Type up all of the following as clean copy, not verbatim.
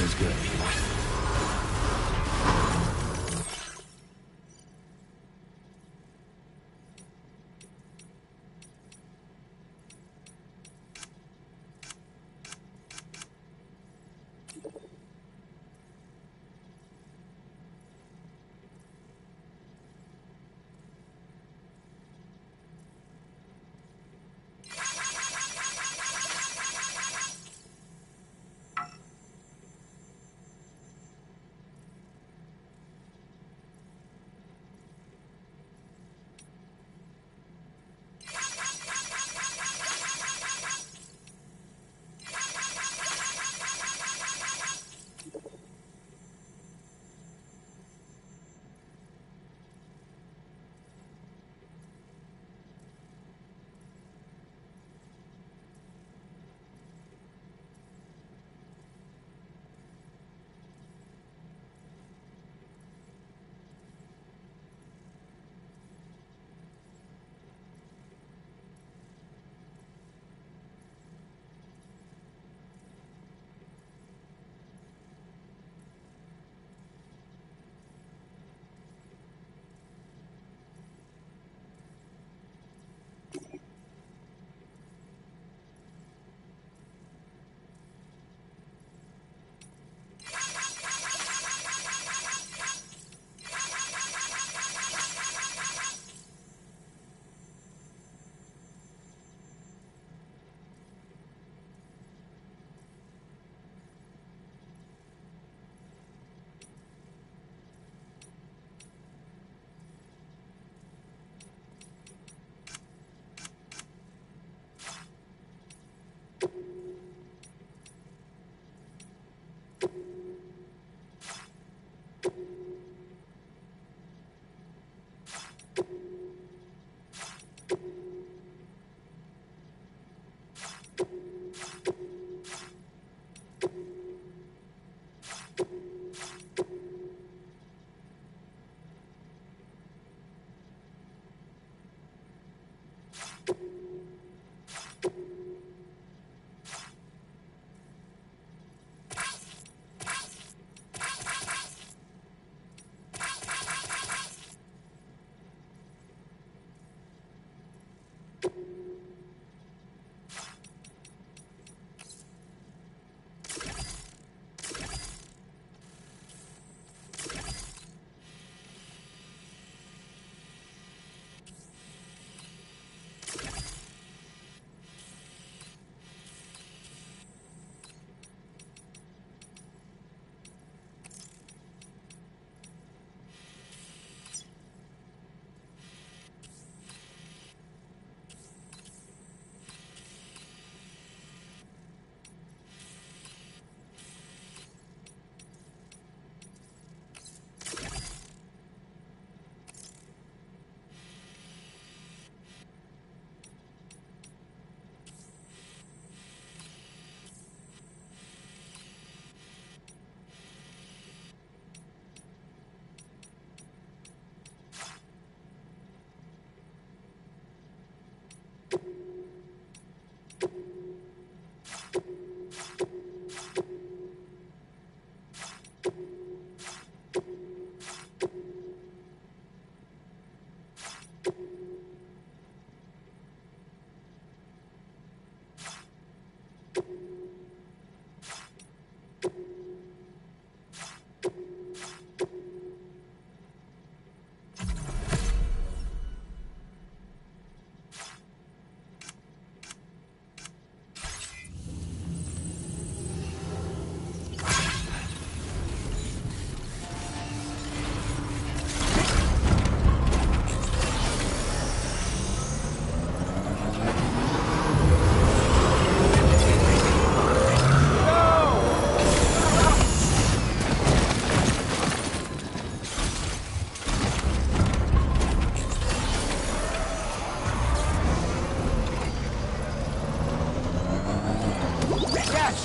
feels good.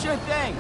Sure thing.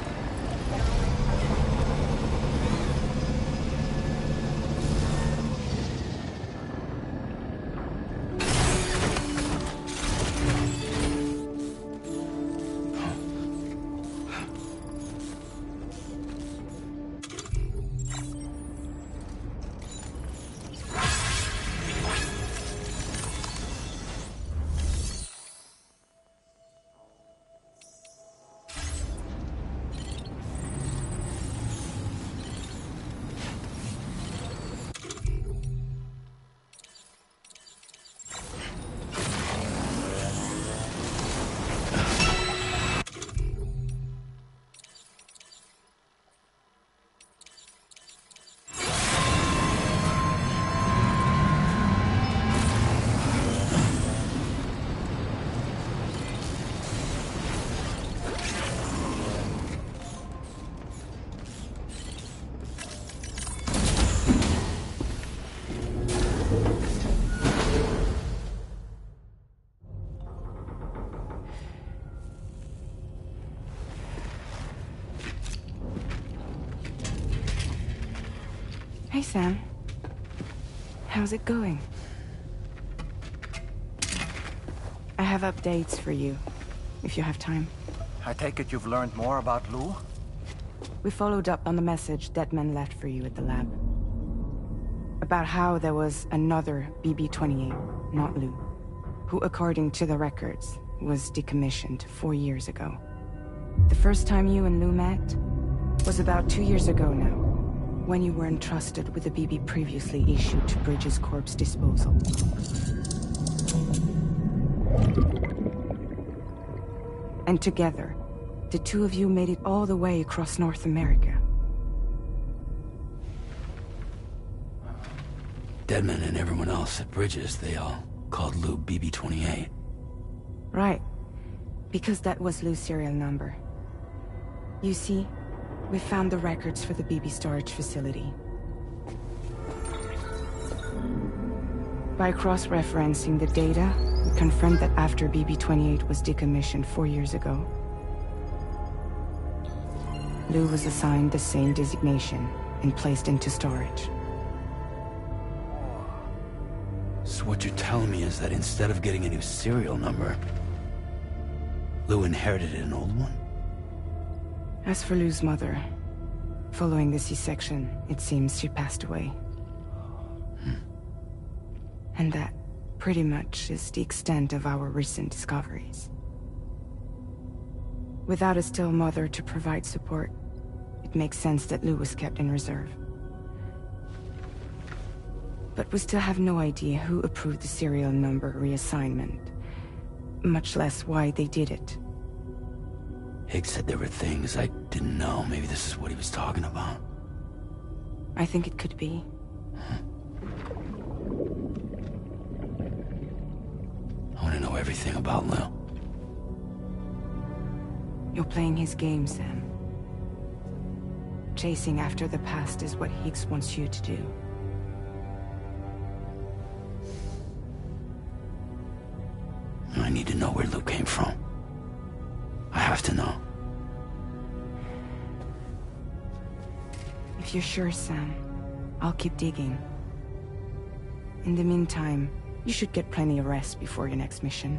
Sam. How's it going? I have updates for you, if you have time. I take it you've learned more about Lou? We followed up on the message Deadman left for you at the lab. About how there was another BB-28, not Lou, who, according to the records, was decommissioned 4 years ago. The first time you and Lou met was about 2 years ago now, when you were entrusted with the BB previously issued to Bridges Corp's disposal. And together, the two of you made it all the way across North America. Deadman and everyone else at Bridges, they all called Lou BB-28. Right. Because that was Lou's serial number. You see, we found the records for the BB storage facility. By cross-referencing the data, we confirmed that after BB-28 was decommissioned 4 years ago, Lou was assigned the same designation and placed into storage. So what you're telling me is that instead of getting a new serial number, Lou inherited an old one? As for Lou's mother, following the C-section, it seems she passed away. And that, pretty much, is the extent of our recent discoveries. Without a still mother to provide support, it makes sense that Lou was kept in reserve. But we still have no idea who approved the serial number reassignment, much less why they did it. Higgs said there were things I didn't know. Maybe this is what he was talking about. I think it could be. I want to know everything about Lou. You're playing his game, Sam. Chasing after the past is what Higgs wants you to do. I need to know where Lou came from. I have to know. If you're sure, Sam, I'll keep digging. In the meantime, you should get plenty of rest before your next mission.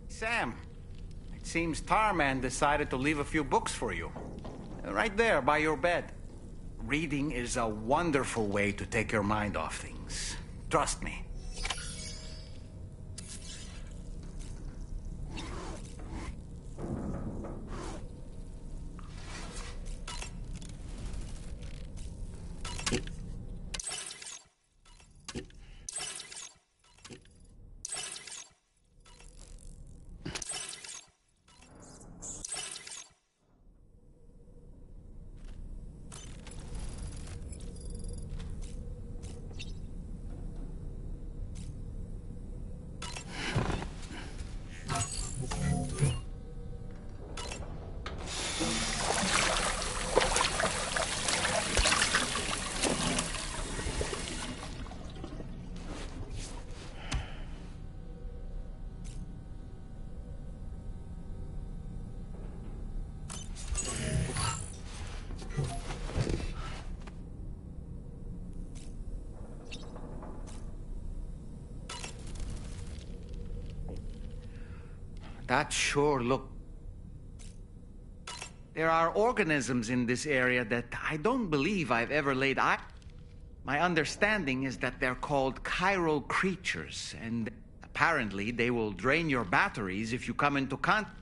Sam, it seems Tarman decided to leave a few books for you. Right there, by your bed. Reading is a wonderful way to take your mind off things. Trust me. That sure look... There are organisms in this area that I don't believe I've ever laid eyes. My understanding is that they're called chiral creatures, and apparently they will drain your batteries if you come into contact.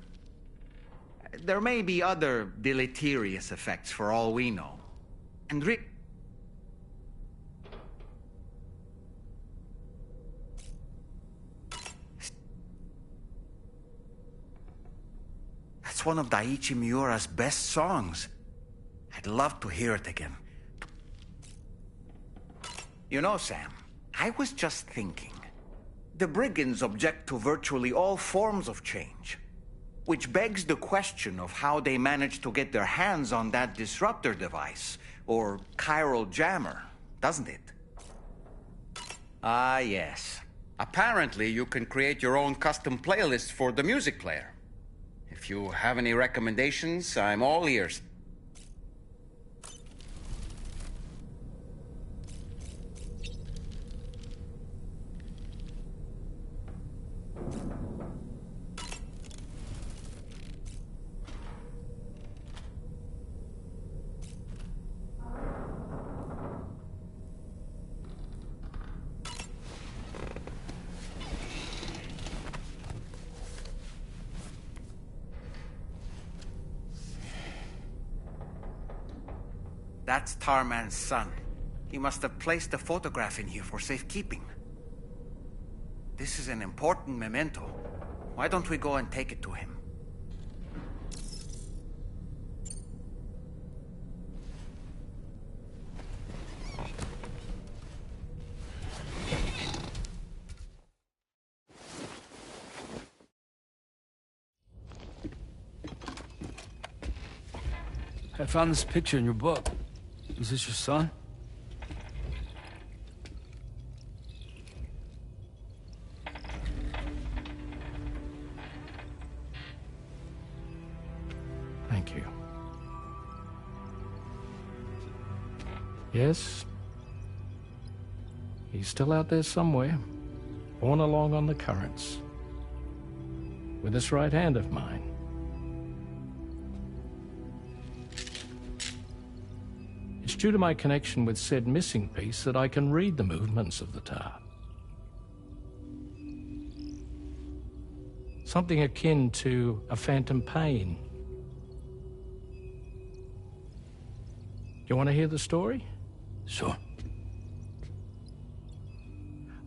There may be other deleterious effects for all we know. And that's one of Daiichi Miura's best songs. I'd love to hear it again. You know, Sam, I was just thinking. The brigands object to virtually all forms of change. Which begs the question of how they managed to get their hands on that disruptor device, or chiral jammer, doesn't it? Ah, yes. Apparently you can create your own custom playlist for the music player. If you have any recommendations, I'm all ears. That's Tarman's son. He must have placed a photograph in here for safekeeping. This is an important memento. Why don't we go and take it to him? I found this picture in your book. Is this your son? Thank you. Yes. He's still out there somewhere, borne along on the currents, with this right hand of mine. It's due to my connection with said missing piece that I can read the movements of the tar. Something akin to a phantom pain. You want to hear the story? Sure.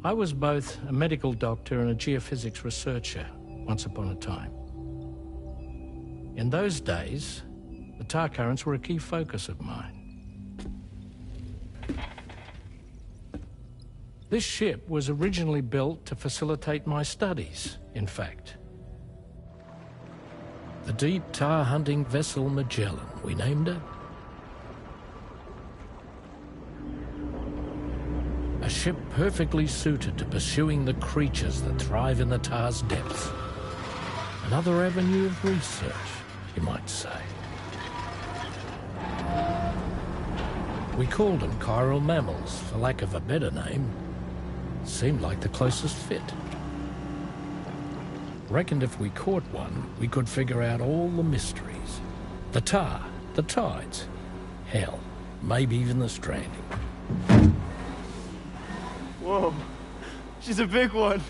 I was both a medical doctor and a geophysics researcher once upon a time. In those days, the tar currents were a key focus of mine. This ship was originally built to facilitate my studies, in fact. The deep tar hunting vessel Magellan, we named it. A ship perfectly suited to pursuing the creatures that thrive in the tar's depths. Another avenue of research, you might say. We called them chiral mammals, for lack of a better name. Seemed like the closest fit. Reckoned if we caught one, we could figure out all the mysteries. The tar, the tides, hell, maybe even the stranding. Whoa, she's a big one.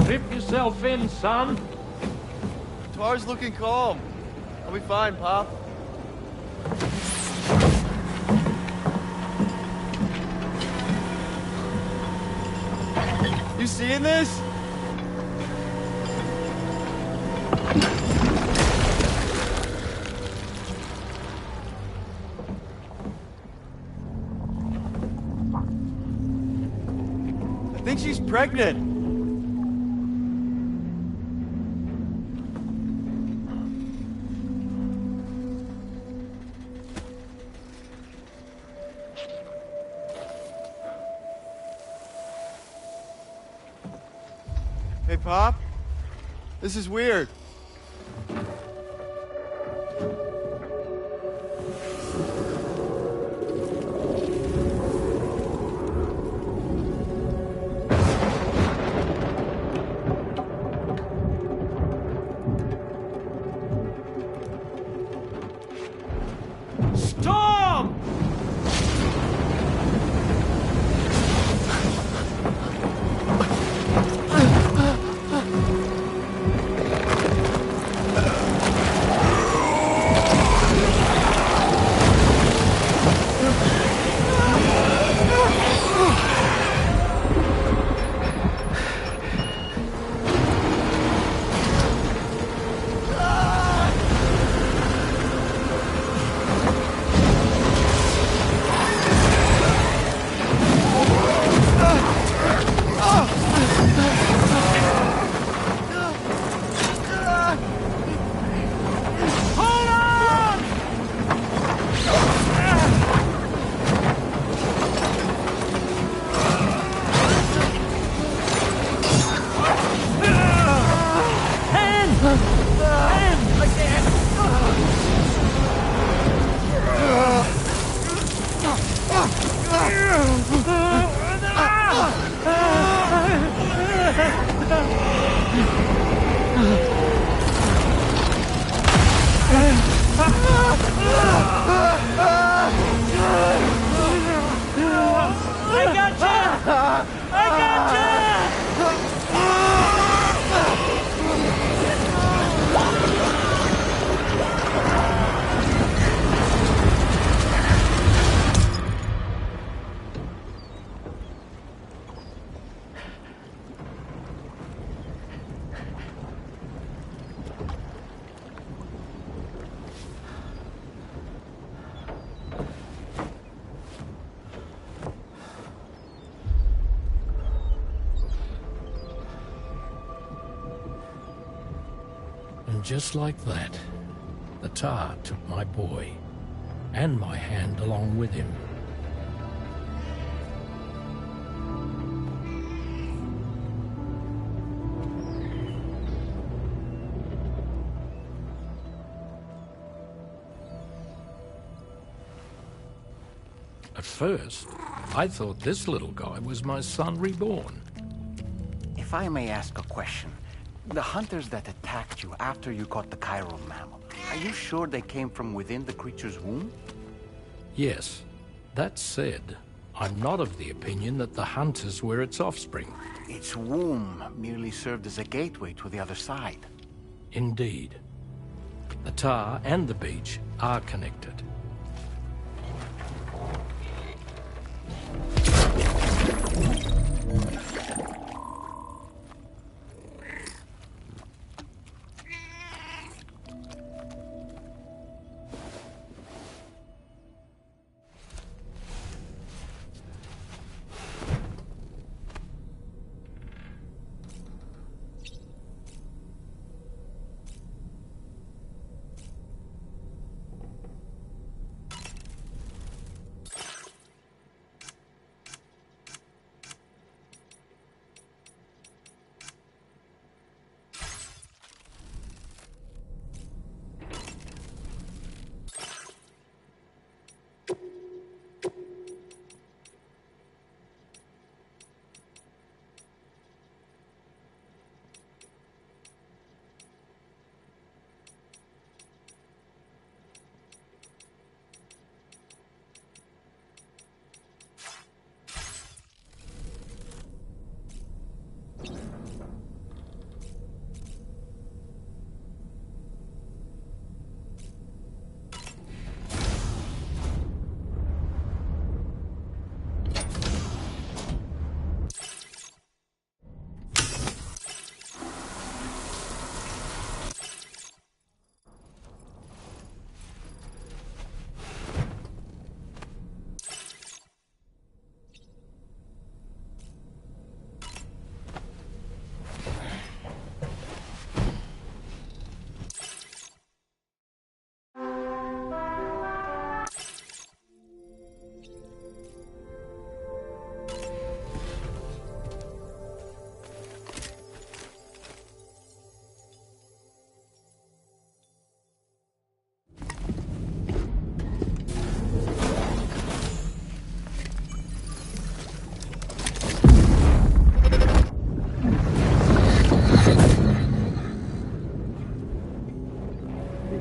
Dip yourself in, son. Tar's looking calm. I'll be fine, Pop. You seeing this? I think she's pregnant. Hey, Pop. This is weird. And just like that, the tar took my boy, and my hand along with him. At first, I thought this little guy was my son reborn. If I may ask a question, the hunters that attacked you after you caught the chiral mammal, are you sure they came from within the creature's womb? Yes. That said, I'm not of the opinion that the hunters were its offspring. Its womb merely served as a gateway to the other side. Indeed. The tar and the beach are connected.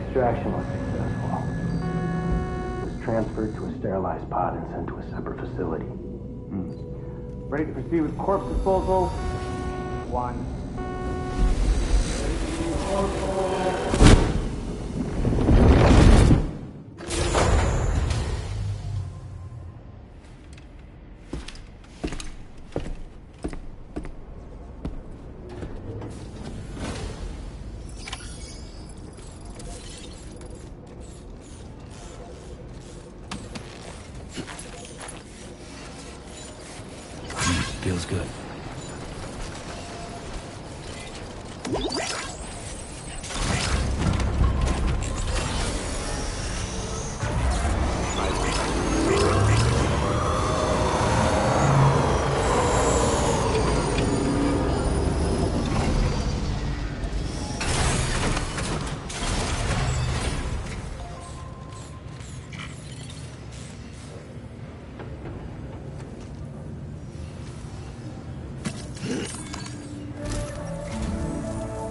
Extraction was successful. It was transferred to a sterilized pod and sent to a separate facility. Ready to proceed with corpse disposal? 1. Feels good.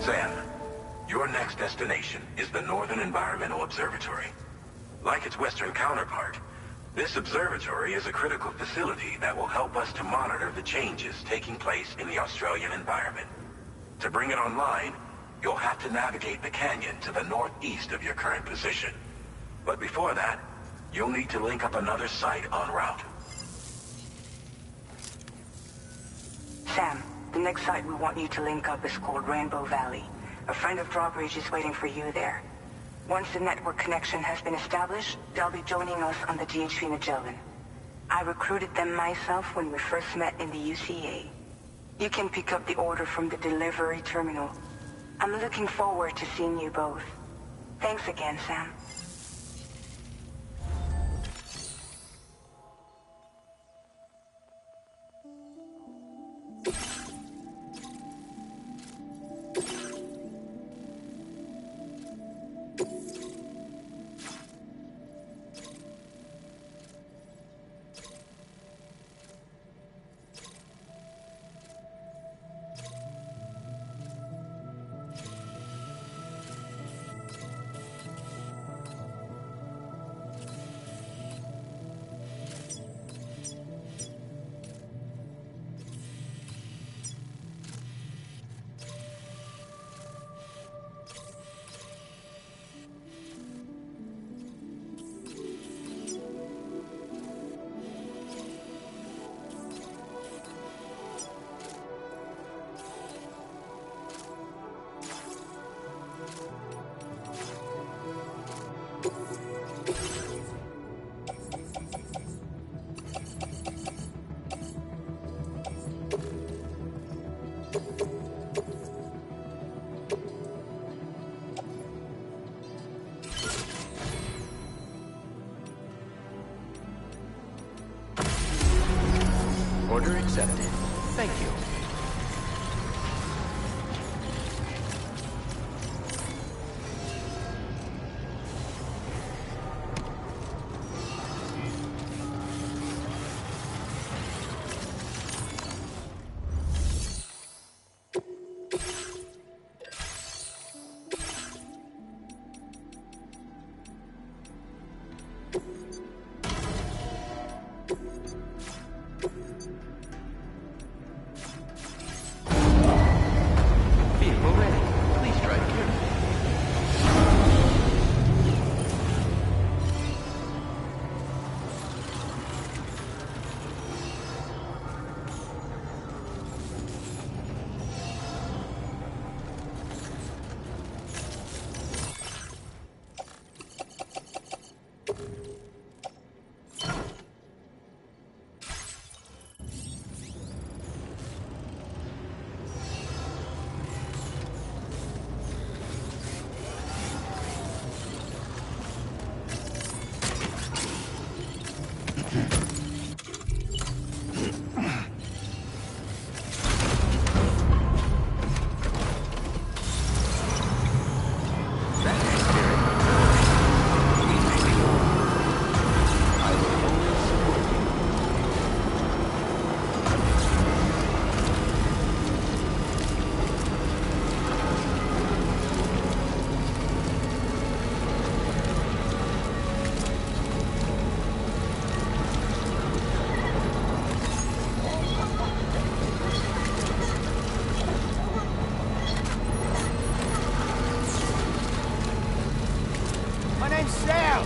Sam, your next destination is the Northern Environmental Observatory. Like its western counterpart, this observatory is a critical facility that will help us to monitor the changes taking place in the Australian environment. To bring it online, you'll have to navigate the canyon to the northeast of your current position. But before that, you'll need to link up another site en route. Sam, the next site we want you to link up is called Rainbow Valley. A friend of Drawbridge is waiting for you there. Once the network connection has been established, they'll be joining us on the DHV Magellan. I recruited them myself when we first met in the UCA. You can pick up the order from the delivery terminal. I'm looking forward to seeing you both. Thanks again, Sam. Order accepted. Thank you. Vehicle ready. Please drive carefully. My name's Sam!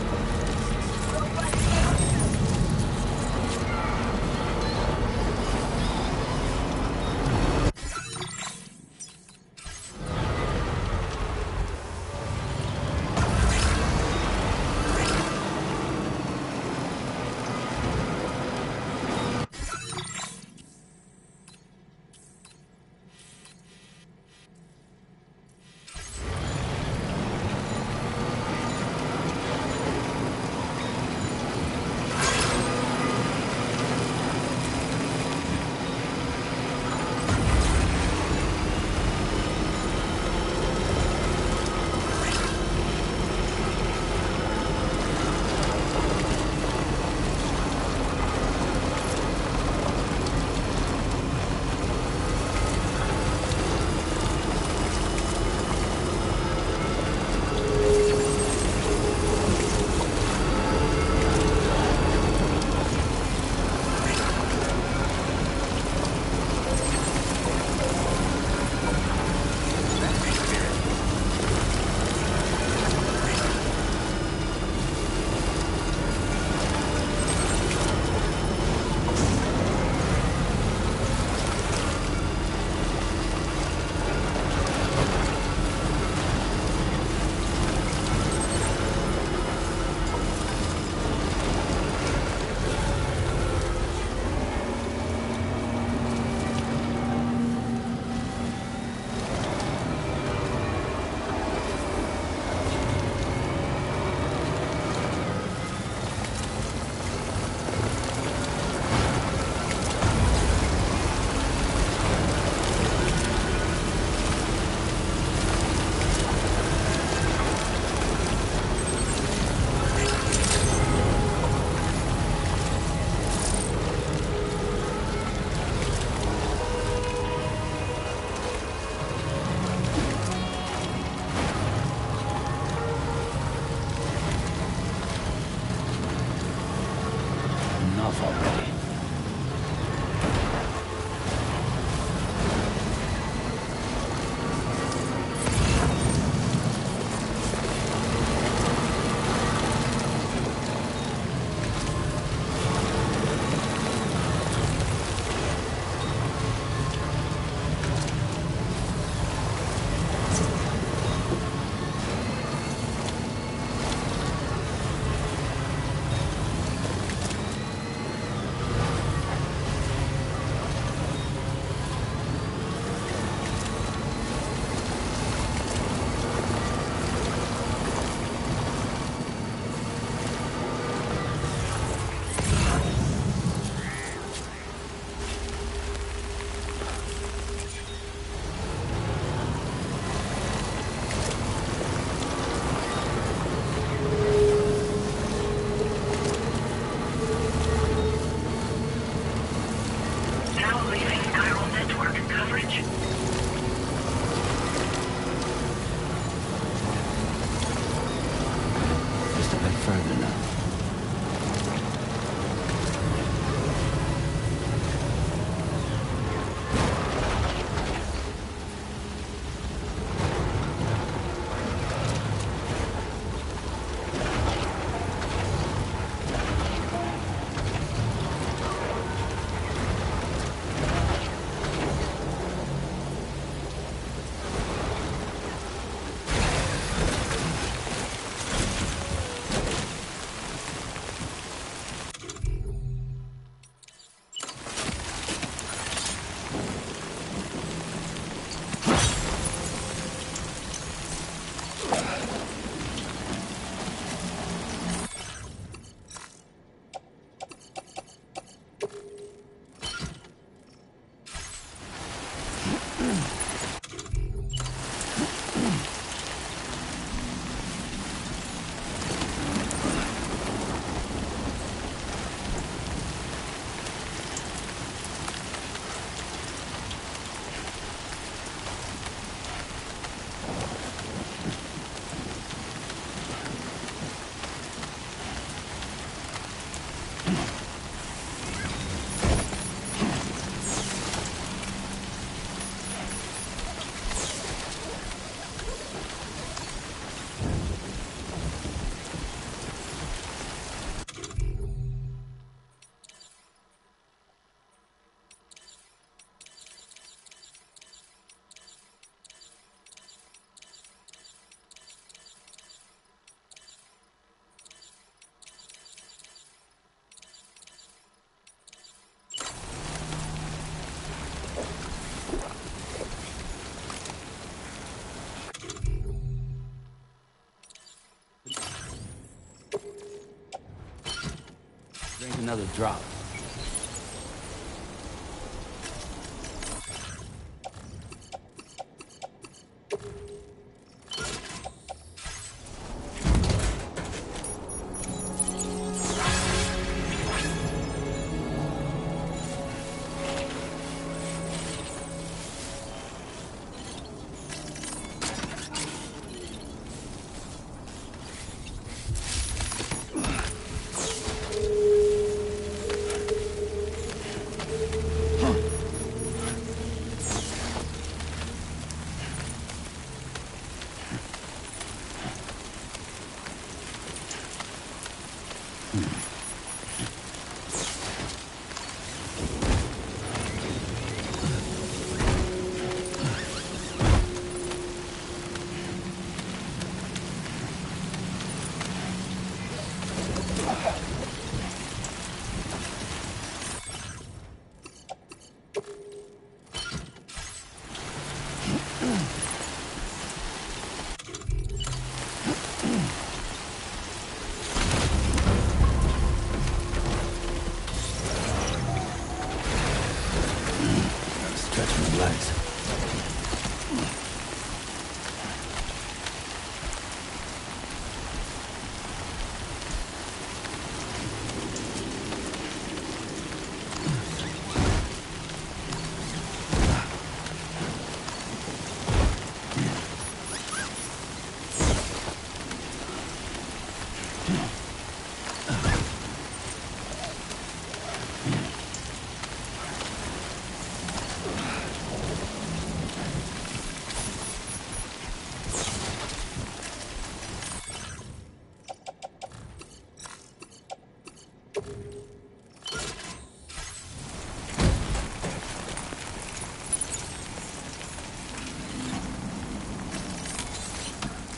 another drop. Stretch my legs.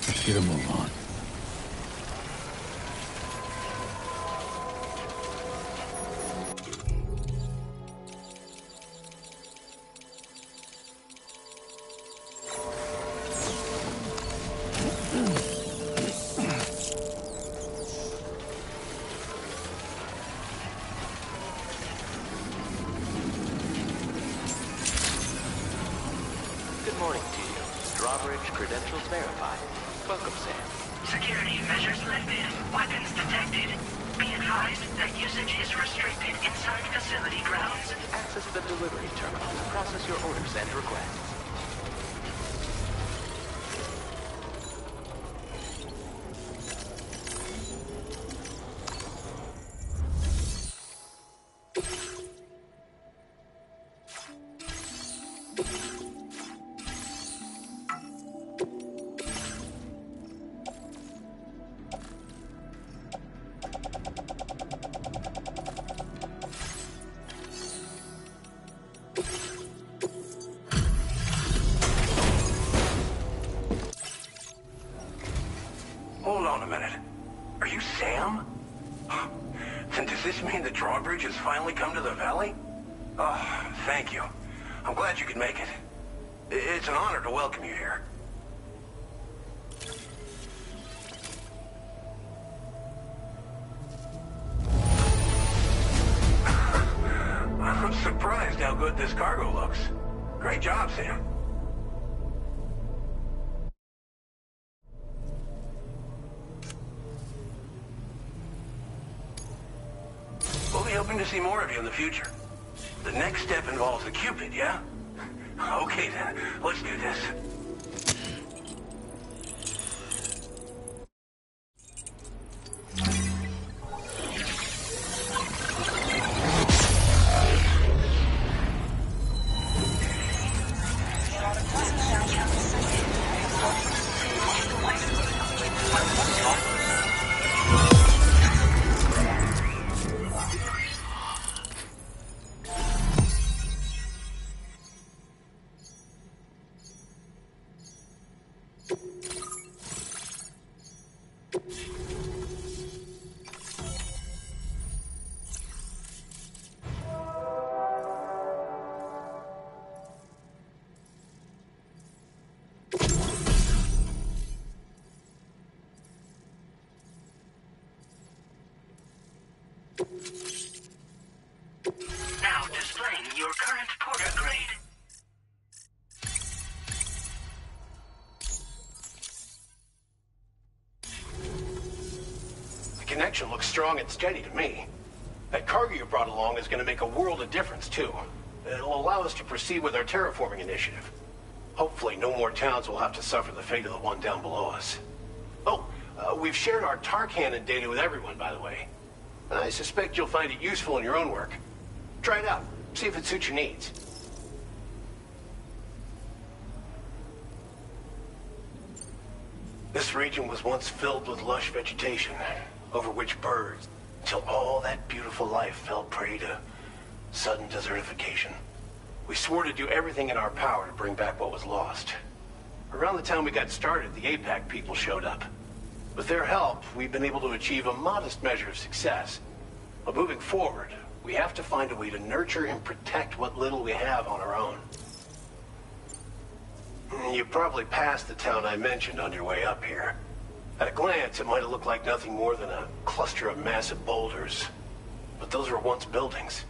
Let's get a move on. Good morning to you. Drawbridge credentials verified. Welcome, Sam. Security measures lifted. Weapons detected. Be advised that usage is restricted inside facility grounds. Access the delivery terminal to process your orders and requests. Hold on a minute. Are you Sam? Then does this mean the drawbridge has finally come to the valley? Oh, thank you. I'm glad you could make it. It's an honor to welcome you here. I'm surprised how good this cargo looks. Great job, Sam. We'll be hoping to see more of you in the future. The next step involves the Cupid, yeah? Okay then, let's do this. connection looks strong and steady to me. That cargo you brought along is going to make a world of difference, too. It'll allow us to proceed with our terraforming initiative. Hopefully, no more towns will have to suffer the fate of the one down below us. Oh, we've shared our tar cannon data with everyone, by the way. I suspect you'll find it useful in your own work. Try it out. See if it suits your needs. This region was once filled with lush vegetation, over which birds, until all that beautiful life fell prey to sudden desertification. We swore to do everything in our power to bring back what was lost. Around the time we got started, the APAC people showed up. With their help, we've been able to achieve a modest measure of success. But moving forward, we have to find a way to nurture and protect what little we have on our own. You probably passed the town I mentioned on your way up here. At a glance, it might have looked like nothing more than a cluster of massive boulders. But those were once buildings.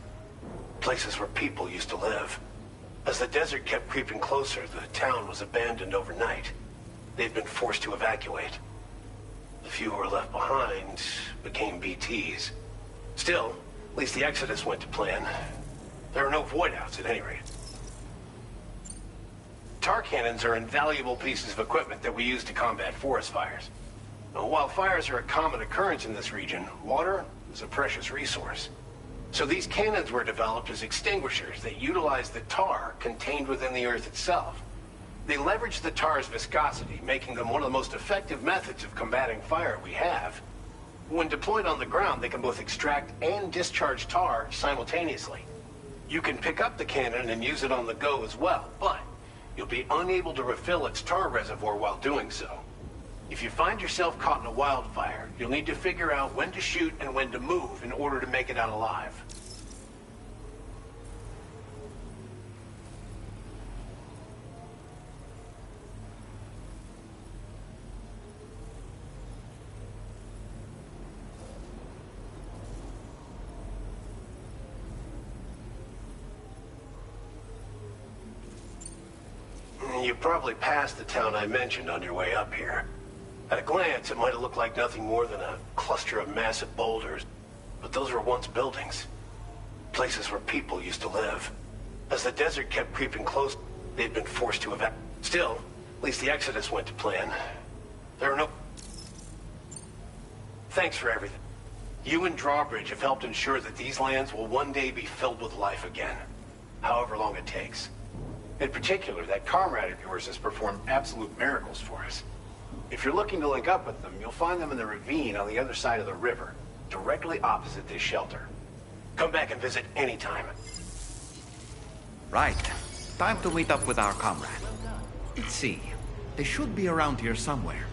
Places where people used to live. As the desert kept creeping closer, the town was abandoned overnight. They'd been forced to evacuate. The few who were left behind became BTs. Still, at least the exodus went to plan. There are no void-outs at any rate. Tar cannons are invaluable pieces of equipment that we use to combat forest fires. Now, while fires are a common occurrence in this region, water is a precious resource. So these cannons were developed as extinguishers that utilize the tar contained within the earth itself. They leverage the tar's viscosity, making them one of the most effective methods of combating fire we have. When deployed on the ground, they can both extract and discharge tar simultaneously. You can pick up the cannon and use it on the go as well, but you'll be unable to refill its tar reservoir while doing so. If you find yourself caught in a wildfire, you'll need to figure out when to shoot and when to move in order to make it out alive. You probably passed the town I mentioned on your way up here. At a glance, it might have looked like nothing more than a cluster of massive boulders. But those were once buildings. Places where people used to live. As the desert kept creeping close, they'd been forced to evacuate. Still, at least the exodus went to plan. There are no... Thanks for everything. You and Drawbridge have helped ensure that these lands will one day be filled with life again. However long it takes. In particular, that comrade of yours has performed absolute miracles for us. If you're looking to link up with them, you'll find them in the ravine on the other side of the river, directly opposite this shelter. Come back and visit anytime. Right. Time to meet up with our comrade. Let's see. They should be around here somewhere.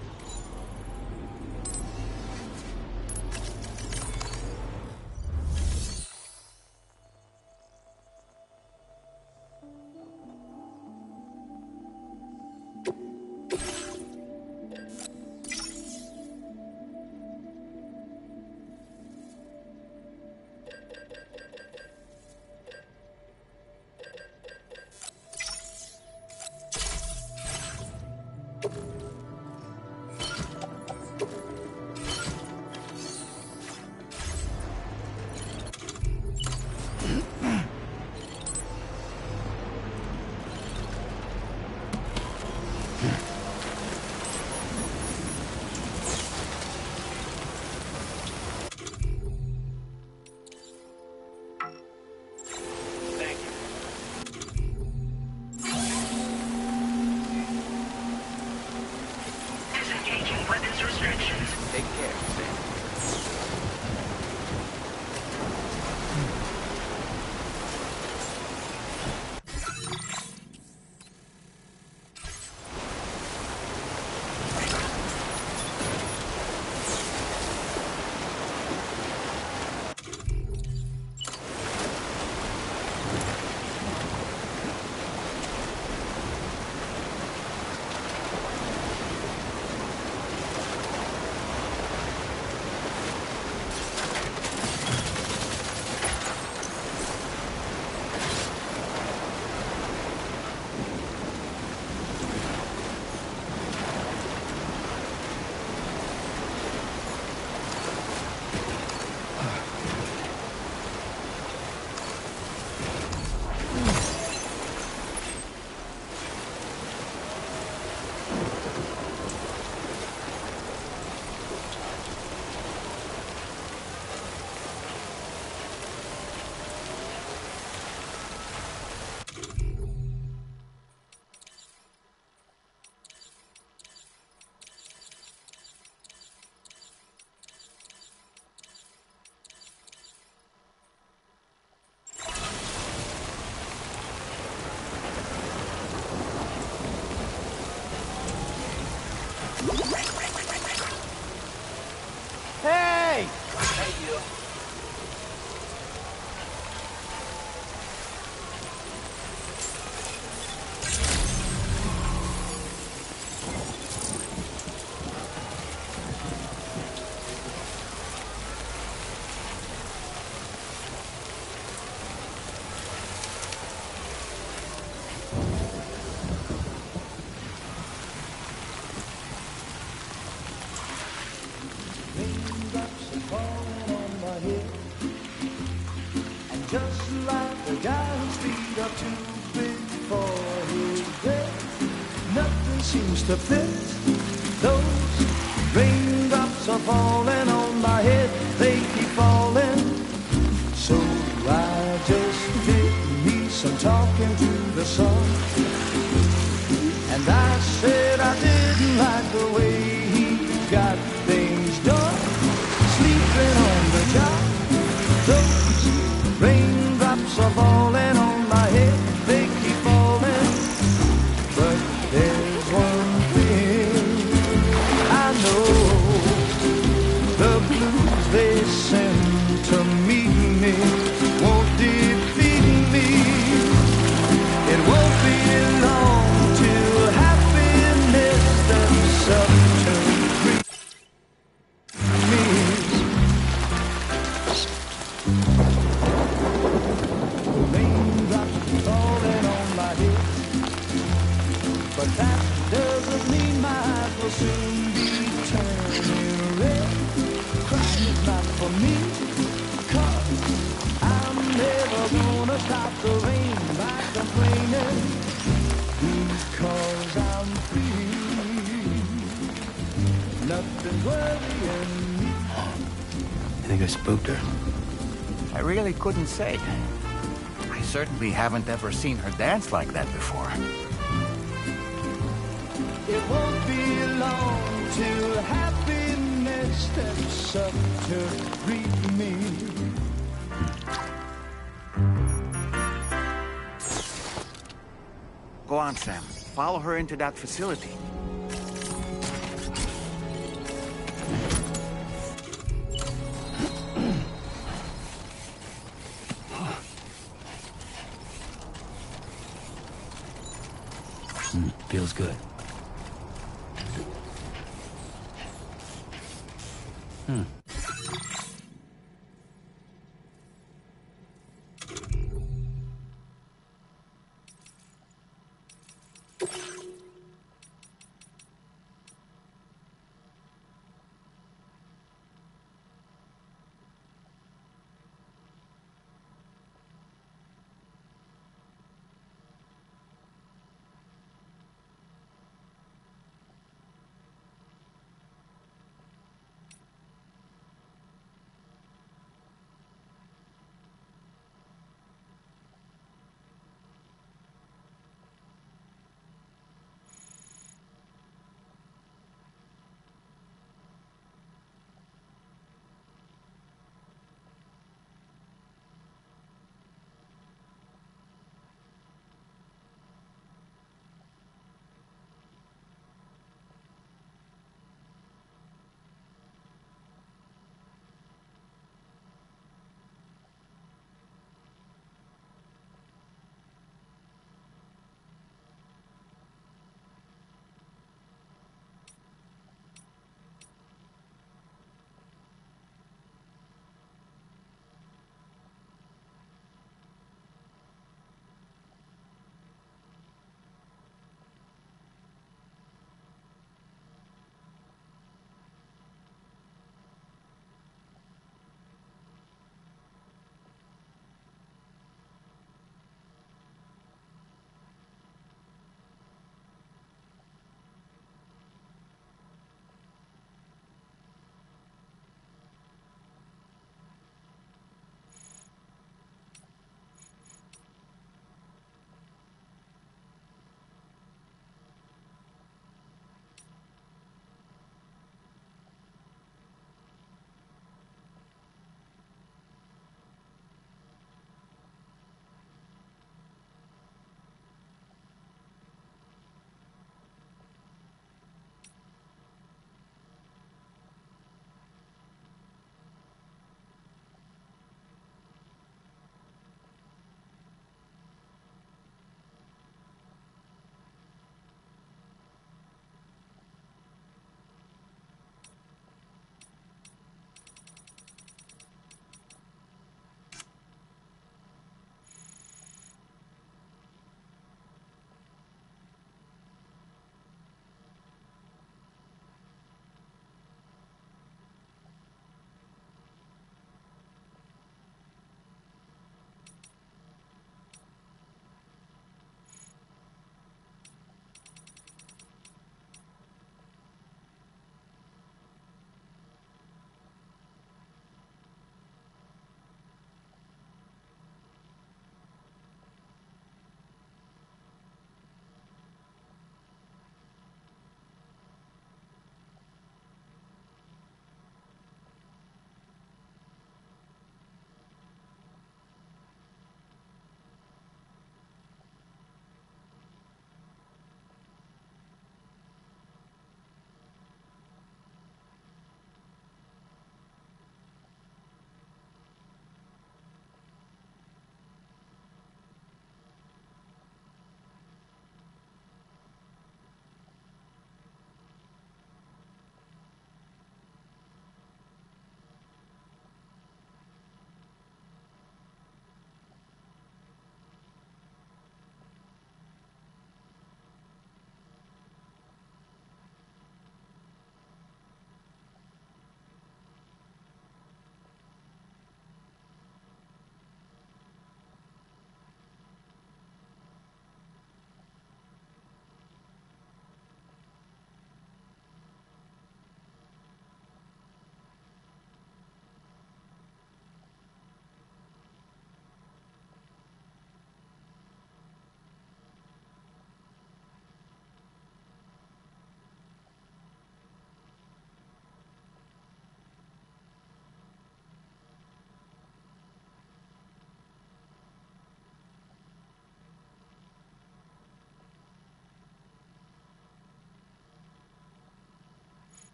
just like the guy whose feet are too big for his bed. Nothing seems to fit. Those raindrops are falling on my head, they keep falling. So I just did me some talking to the sun. And I said I didn't like the way he got things done. Sleeping on the job, those raindrops are falling on my head, they keep falling. But there's one thing I know, the blues they send to meet me won't defeat me. It won't be long till happiness steps up to greet me. Raindrops falling on my head, but that doesn't mean my eyes will soon be turning red. Crying is not for me, 'cause I'm never gonna stop the rain by complaining, because I'm free. Nothing's worrying me. I think I spooked her. I really couldn't say. I certainly haven't ever seen her dance like that before. It won't be long till happiness steps up to greet me. Go on, Sam. Follow her into that facility. Feels good.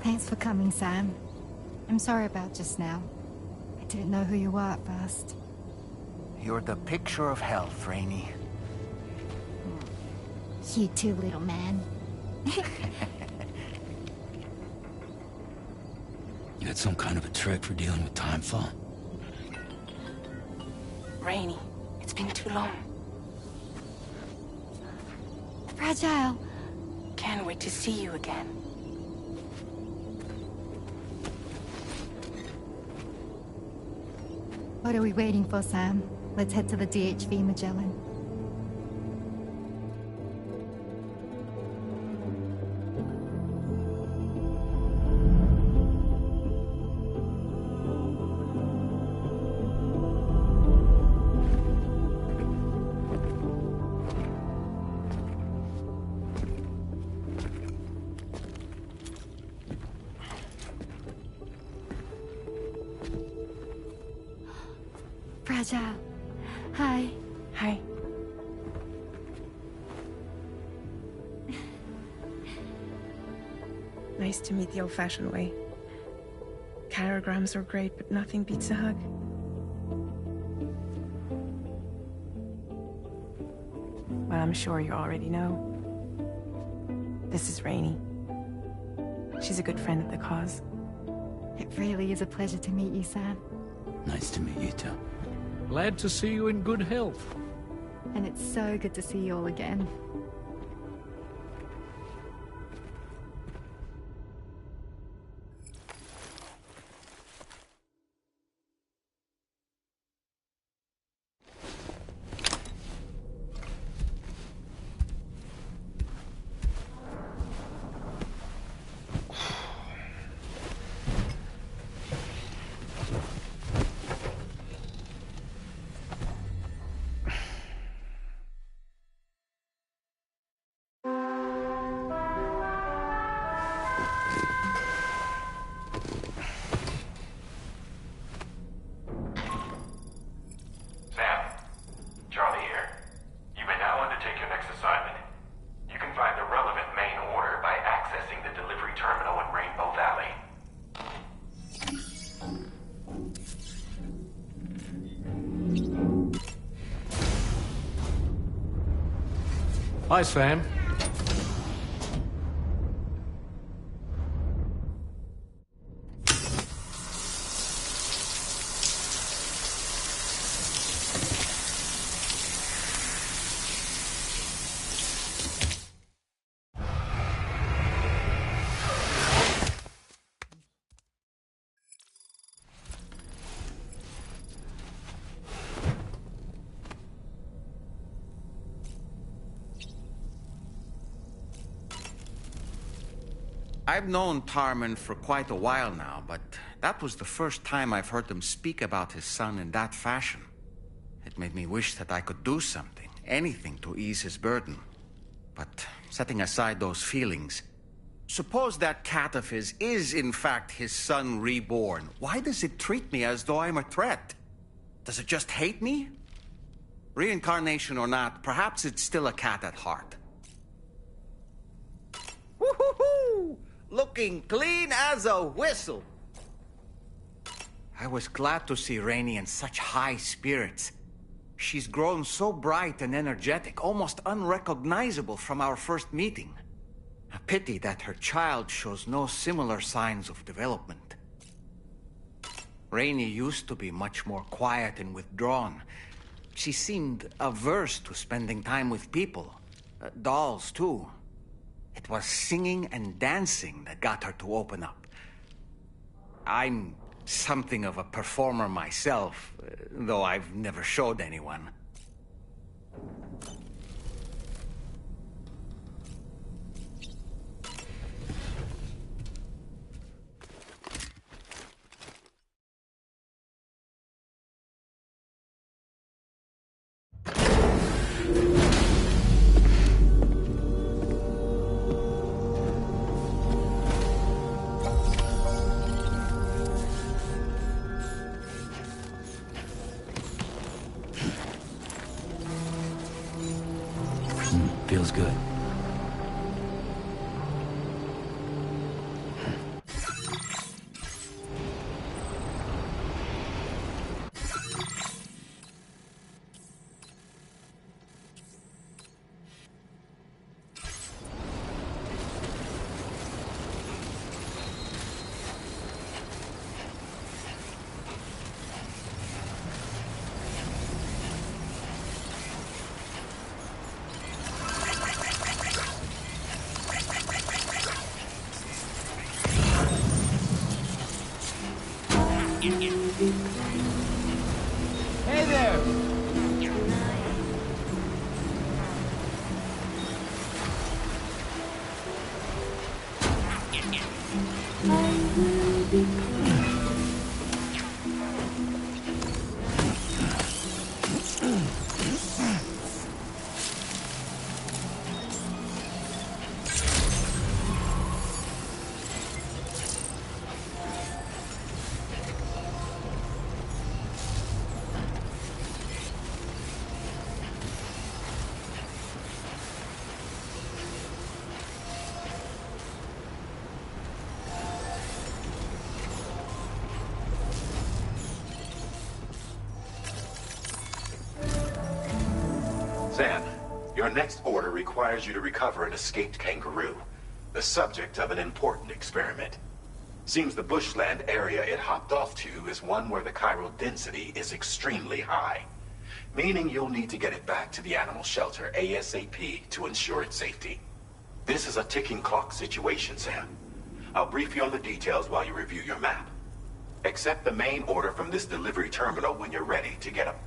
Thanks for coming, Sam. I'm sorry about just now. I didn't know who you were at first. You're the picture of health, Rainey. You too, little man. You got some kind of a trick for dealing with timefall? Rainey, it's been too long. Fragile. Can't wait to see you again. What are we waiting for, Sam? Let's head to the DHV Magellan. Fragile. Hi. Hi. Nice to meet the old-fashioned way. Chirograms are great, but nothing beats a hug. Well, I'm sure you already know. This is Rainey. She's a good friend of the cause. It really is a pleasure to meet you, Sam. Nice to meet you too. Glad to see you in good health. And it's so good to see you all again. Hi, Sam. I've known Tarman for quite a while now, but that was the first time I've heard him speak about his son in that fashion. It made me wish that I could do something, anything to ease his burden. But setting aside those feelings, suppose that cat of his is in fact his son reborn. Why does it treat me as though I'm a threat? Does it just hate me? Reincarnation or not, perhaps it's still a cat at heart. Woo-hoo-hoo! Looking clean as a whistle. I was glad to see Rainey in such high spirits. She's grown so bright and energetic, almost unrecognizable from our first meeting. A pity that her child shows no similar signs of development. Rainey used to be much more quiet and withdrawn. She seemed averse to spending time with people. Dolls, too. It was singing and dancing that got her to open up. I'm something of a performer myself, though I've never showed anyone. Feels good. Sam, your next order requires you to recover an escaped kangaroo, the subject of an important experiment. Seems the bushland area it hopped off to is one where the chiral density is extremely high, meaning you'll need to get it back to the animal shelter ASAP to ensure its safety. This is a ticking clock situation, Sam. I'll brief you on the details while you review your map. Accept the main order from this delivery terminal when you're ready to get up.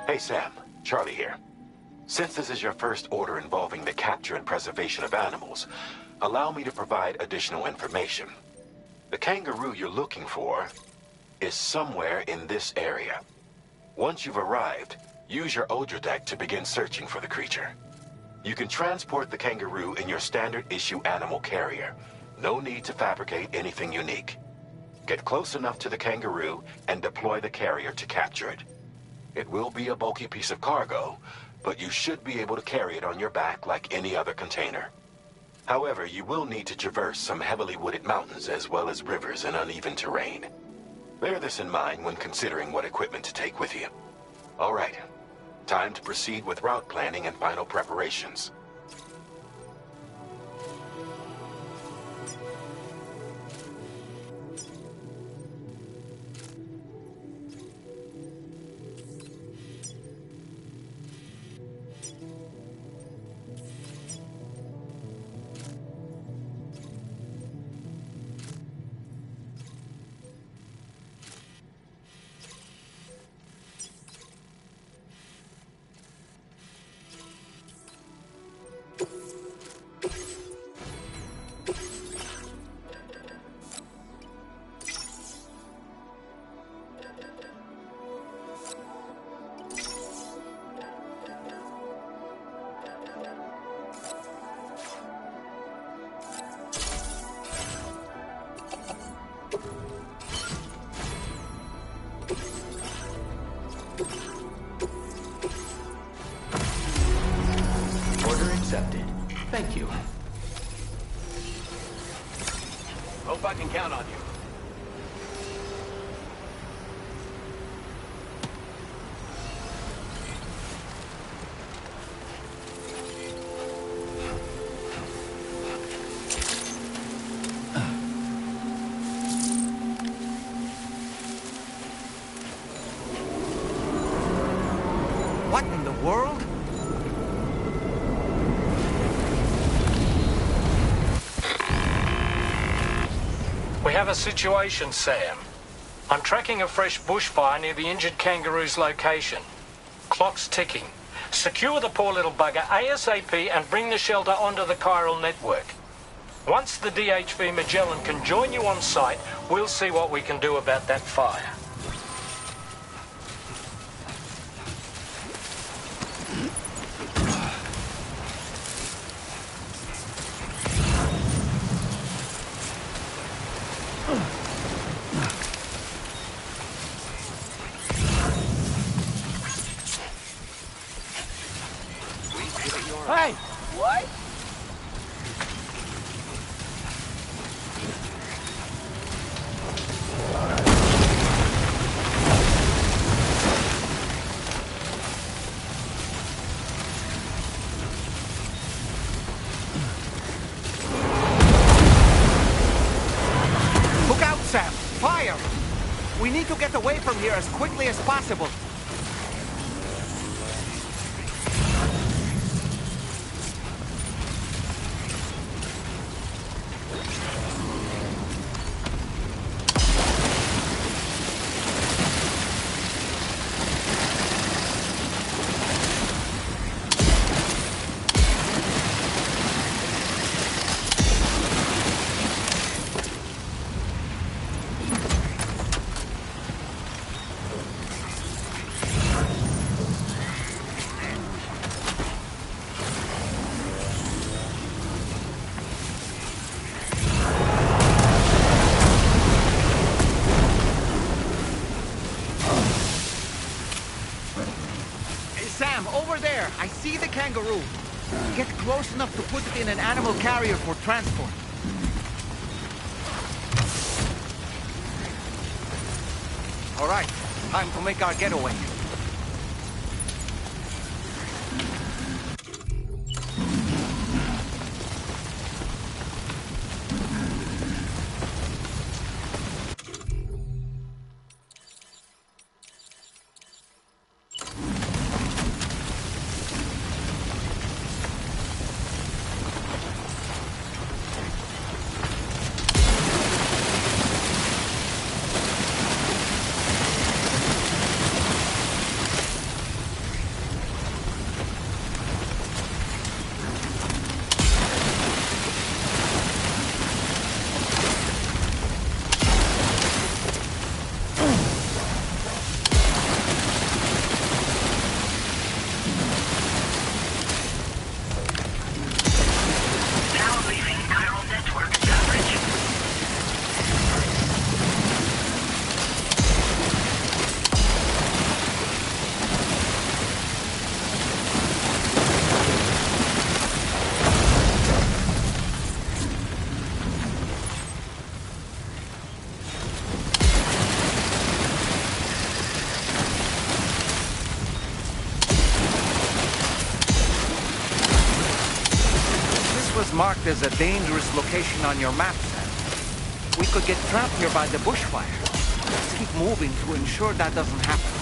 Hey Sam, Charlie here. Since this is your first order involving the capture and preservation of animals, allow me to provide additional information. The kangaroo you're looking for is somewhere in this area. Once you've arrived, use your Odra deck to begin searching for the creature. You can transport the kangaroo in your standard issue animal carrier. No need to fabricate anything unique. Get close enough to the kangaroo and deploy the carrier to capture it. It will be a bulky piece of cargo, but you should be able to carry it on your back like any other container. However, you will need to traverse some heavily wooded mountains as well as rivers and uneven terrain. Bear this in mind when considering what equipment to take with you. All right, time to proceed with route planning and final preparations. Accepted. Thank you. Hope I can count on you. What in the world? We have a situation, Sam. I'm tracking a fresh bushfire near the injured kangaroo's location. Clock's ticking. Secure the poor little bugger ASAP and bring the shelter onto the chiral network. Once the DHV Magellan can join you on site, we'll see what we can do about that fire. Hey! What? Look out, Sam! Fire! We need to get away from here as quickly as possible. Sam, over there! I see the kangaroo! Get close enough to put it in an animal carrier for transport. All right, time to make our getaway. Marked as a dangerous location on your map, Sam. We could get trapped here by the bushfire. Let's keep moving to ensure that doesn't happen.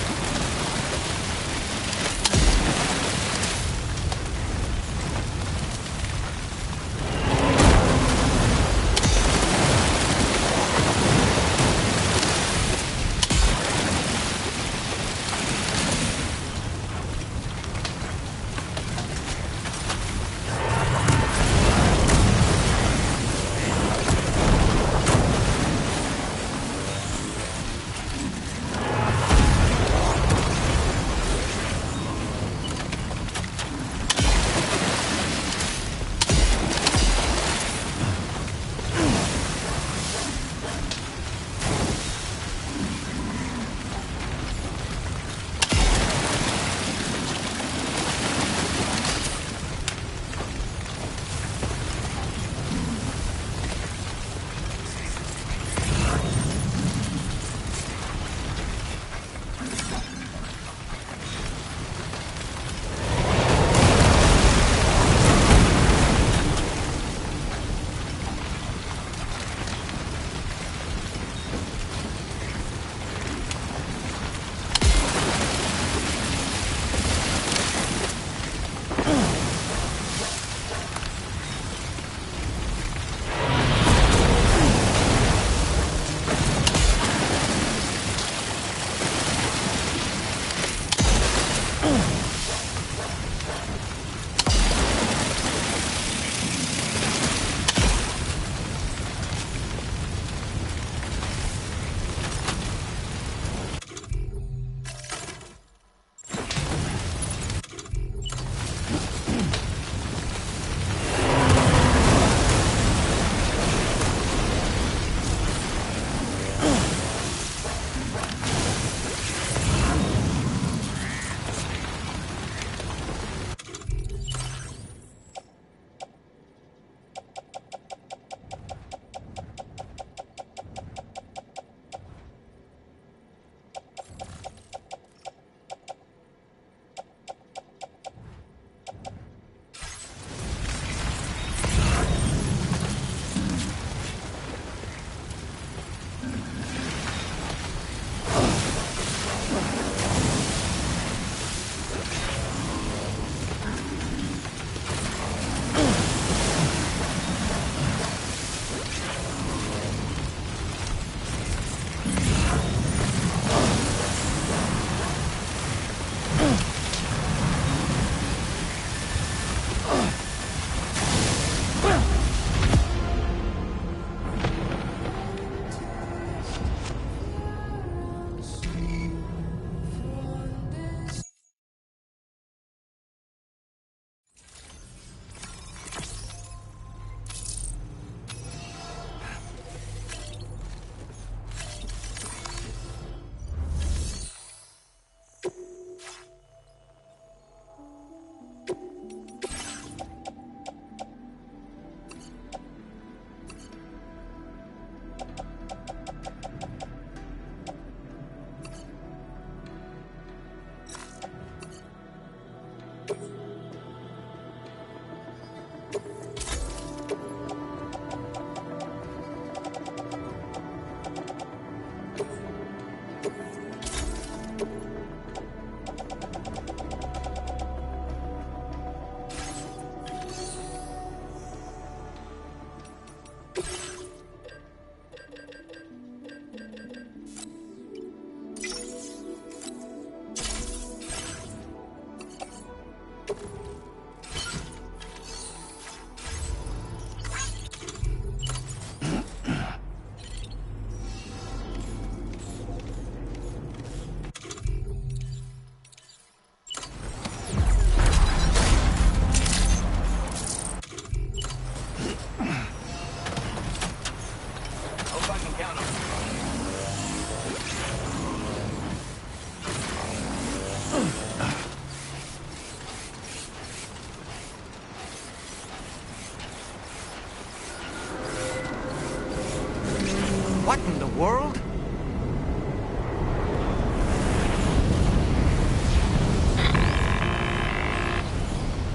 What in the world?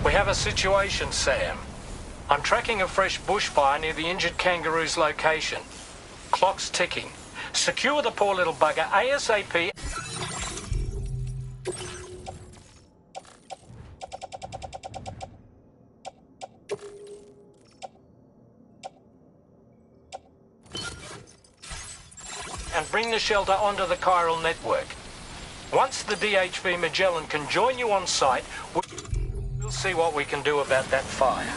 We have a situation, Sam. I'm tracking a fresh bushfire near the injured kangaroo's location. Clock's ticking. Secure the poor little bugger ASAP. And bring the shelter onto the chiral network. Once the DHV Magellan can join you on site, we'll see what we can do about that fire.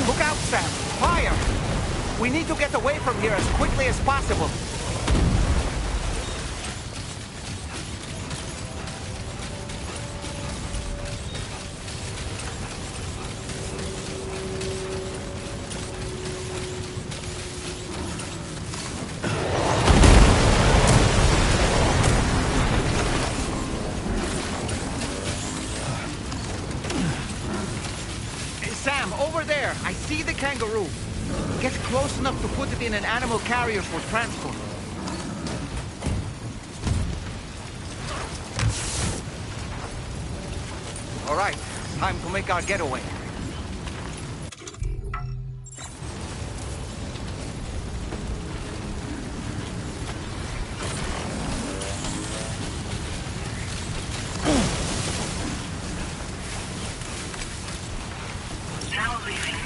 Look out, Sam! Fire! We need to get away from here as quickly as possible. Sam, over there! I see the kangaroo! Get close enough to put it in an animal carrier for transport. All right, time to make our getaway.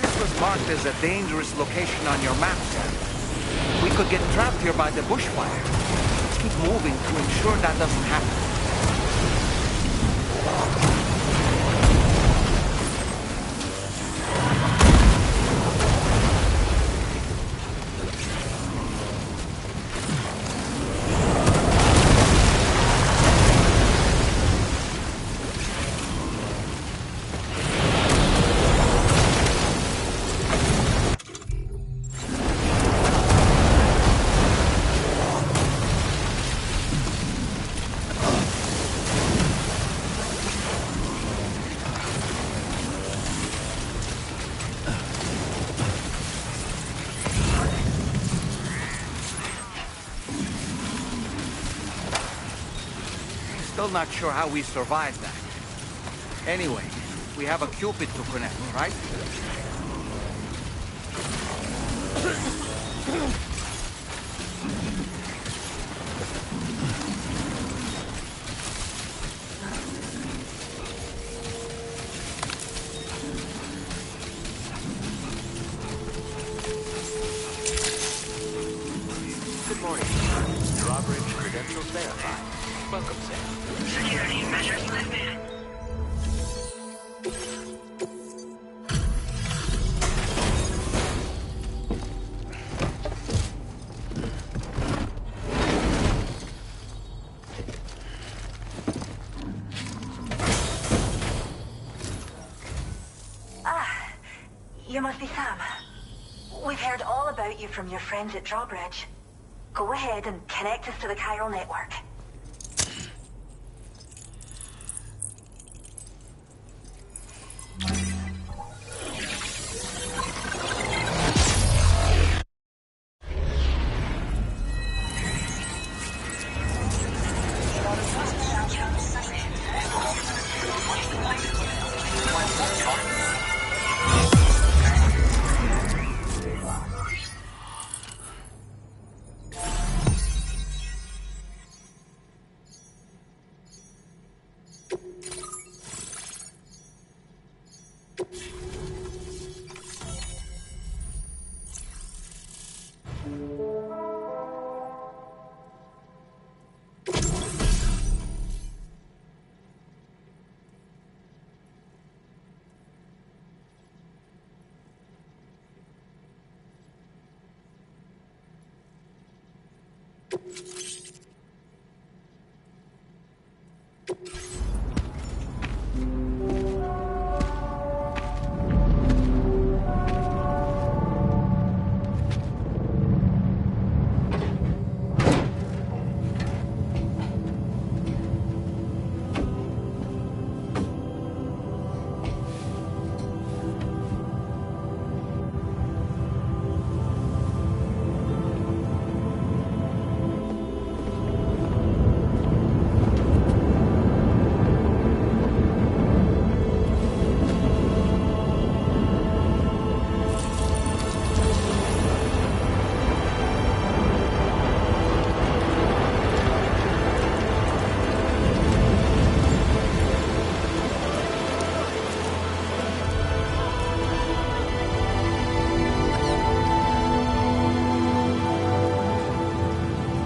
This was marked as a dangerous location on your map, Sam. We could get trapped here by the bushfire. Let's keep moving to ensure that doesn't happen. Still not sure how we survived that. Anyway, we have a Cupid to connect, right? Good morning. Drawbridge credentials verified. Welcome, Sam. Security measures lifted. Ah, you must be Sam. We've heard all about you from your friends at Drawbridge. Go ahead and connect us to the chiral network.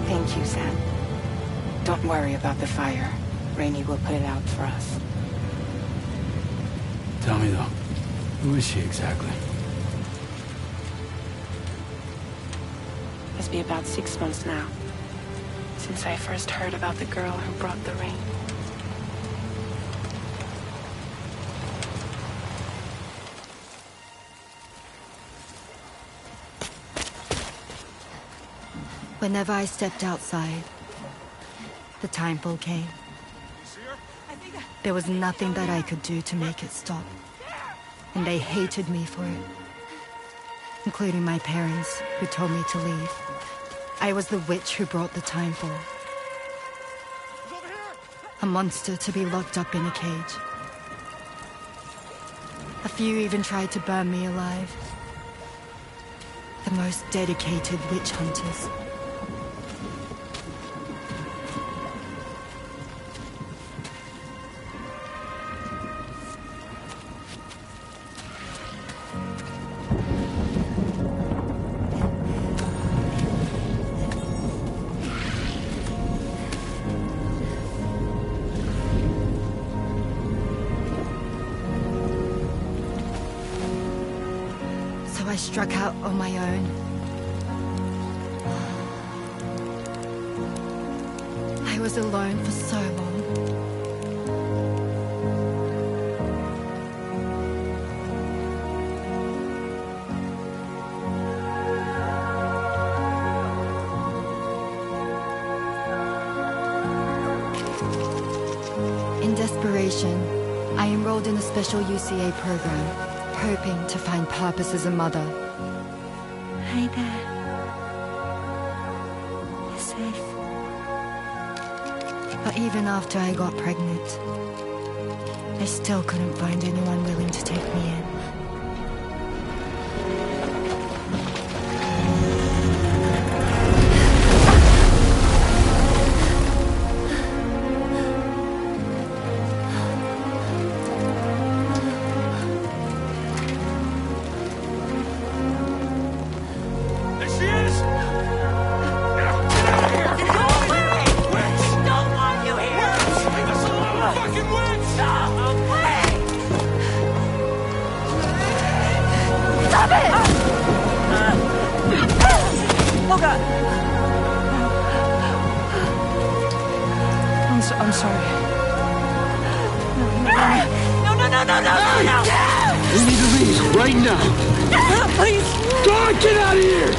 Thank you, Sam. Don't worry about the fire. Rainey will put it out for us. Tell me though, who is she exactly? Must be about 6 months now, since I first heard about the girl who brought the rain. Whenever I stepped outside, the timefall came. There was nothing that I could do to make it stop. And they hated me for it. Including my parents, who told me to leave. I was the witch who brought the timefall. A monster to be locked up in a cage. A few even tried to burn me alive. The most dedicated witch hunters. I struck out on my own. I was alone for so long. In desperation, I enrolled in a special UCA program. Hoping to find purpose as a mother. Hi there. You're safe. But even after I got pregnant, I still couldn't find anyone willing to take me in. I'm sorry. No! We need to leave right now. Please. God, get out of here!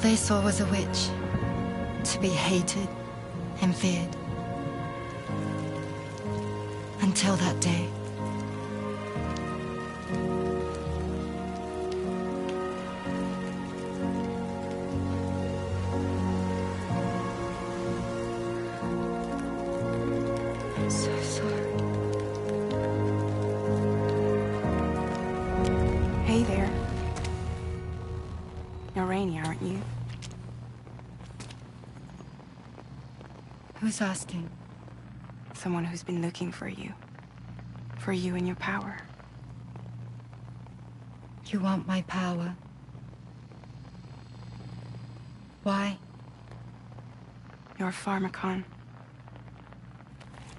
they saw was a witch, to be hated and feared. Until that day. I'm so sorry. Hey there. You're Rainey, aren't you? Who's asking? Someone who's been looking for you. For you and your power. You want my power? Why? You're a pharmacon.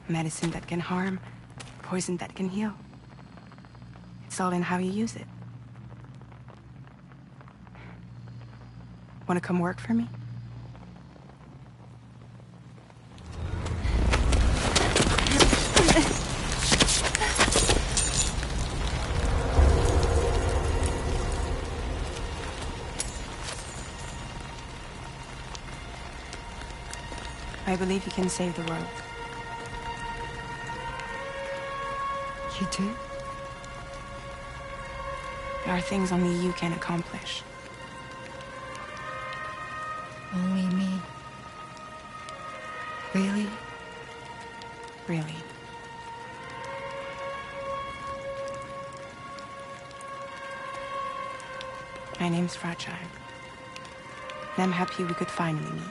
Medicine that can harm, poison that can heal. It's all in how you use it. Want to come work for me? I believe you can save the world. You do? There are things only you can accomplish. Only me. Really? Really. My name's Fragile. And I'm happy we could finally meet.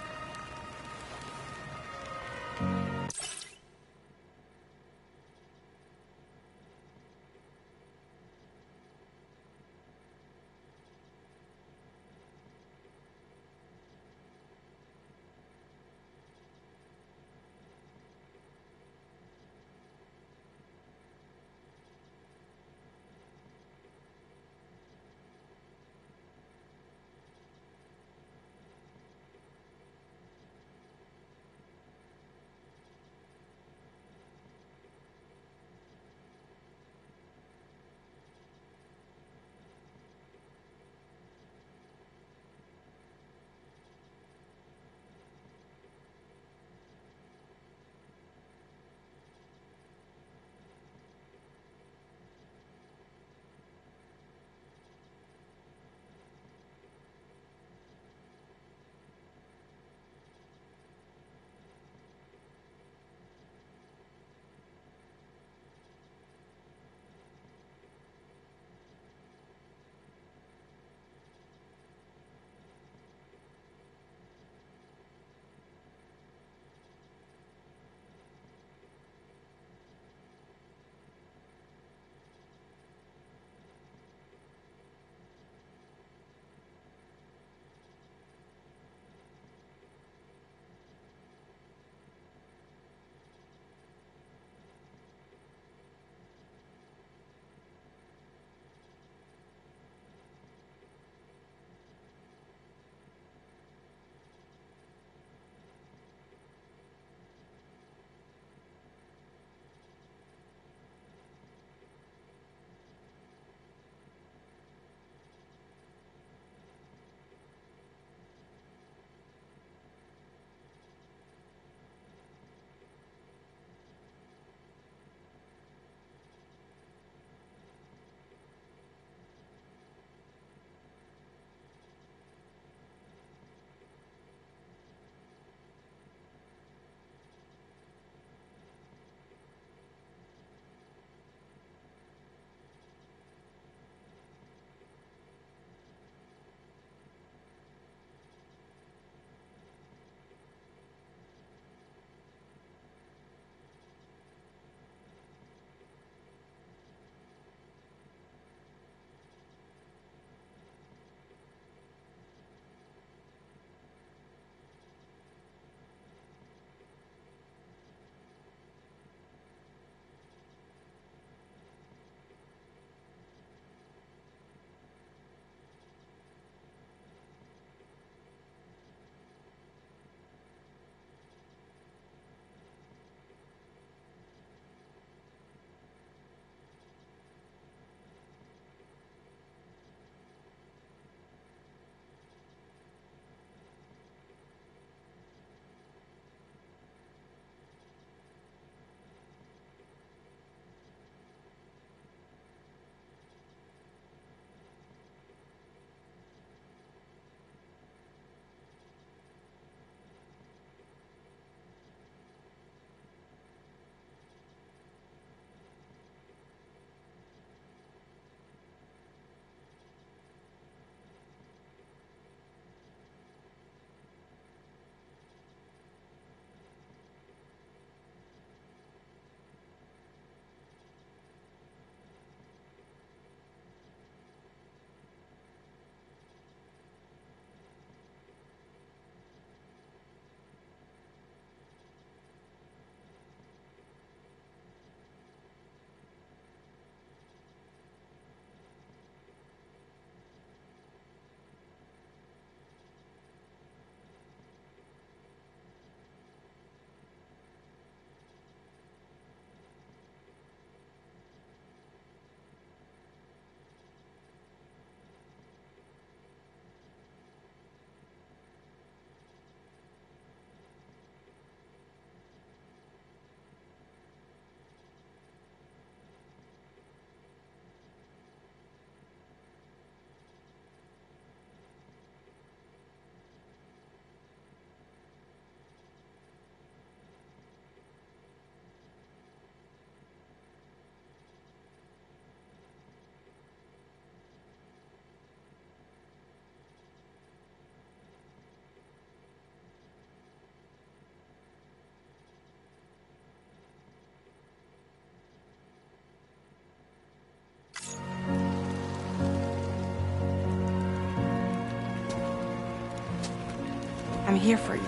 I'm here for you.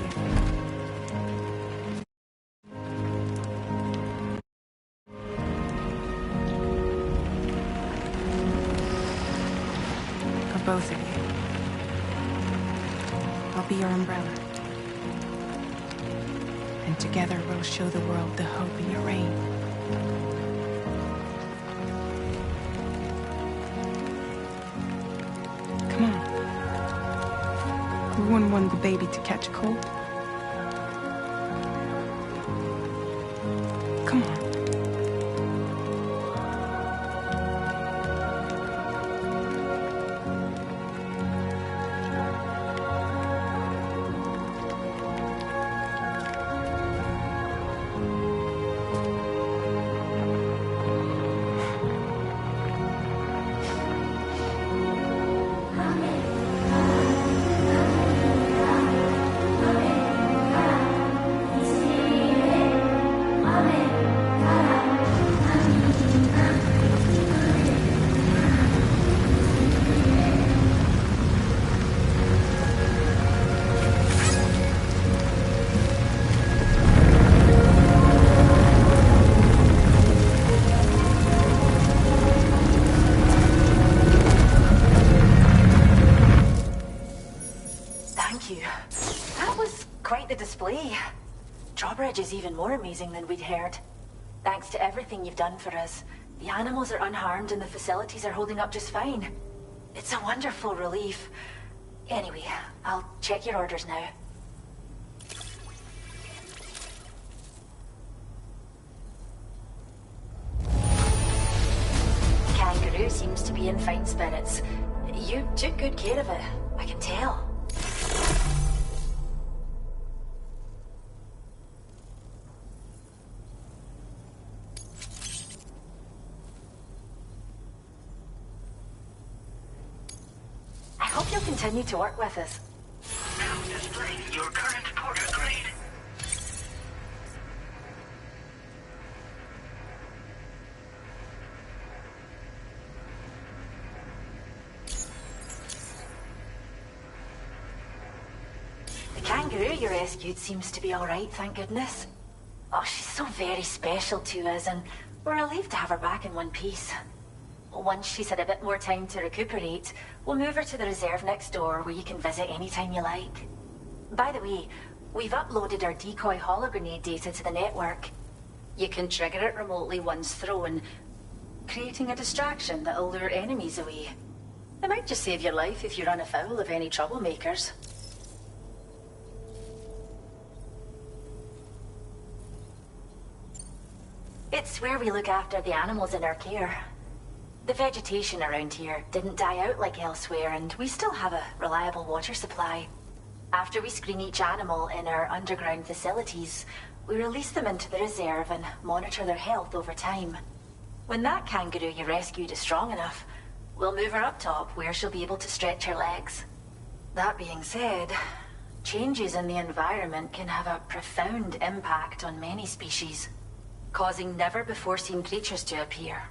For both of you. I'll be your umbrella. And together we'll show the world the hope in your reign. Come on. Who wouldn't want the baby to catch a cold? Come on. Drawbridge is even more amazing than we'd heard. Thanks to everything you've done for us, the animals are unharmed and the facilities are holding up just fine. It's a wonderful relief. Anyway, I'll check your orders now. Kangaroo seems to be in fine spirits. You took good care of it, I can tell. Continue to work with us. Now display your current porter grade. The kangaroo you rescued seems to be all right, thank goodness. Oh, she's so very special to us, and we're relieved to have her back in one piece. Once she's had a bit more time to recuperate, we'll move her to the reserve next door where you can visit anytime you like. By the way, we've uploaded our decoy hologrenade data to the network. You can trigger it remotely once thrown, creating a distraction that'll lure enemies away. It might just save your life if you run afoul of any troublemakers. It's where we look after the animals in our care. The vegetation around here didn't die out like elsewhere, and we still have a reliable water supply. After we screen each animal in our underground facilities, we release them into the reserve and monitor their health over time. When that kangaroo you rescued is strong enough, we'll move her up top where she'll be able to stretch her legs. That being said, changes in the environment can have a profound impact on many species, causing never-before-seen creatures to appear.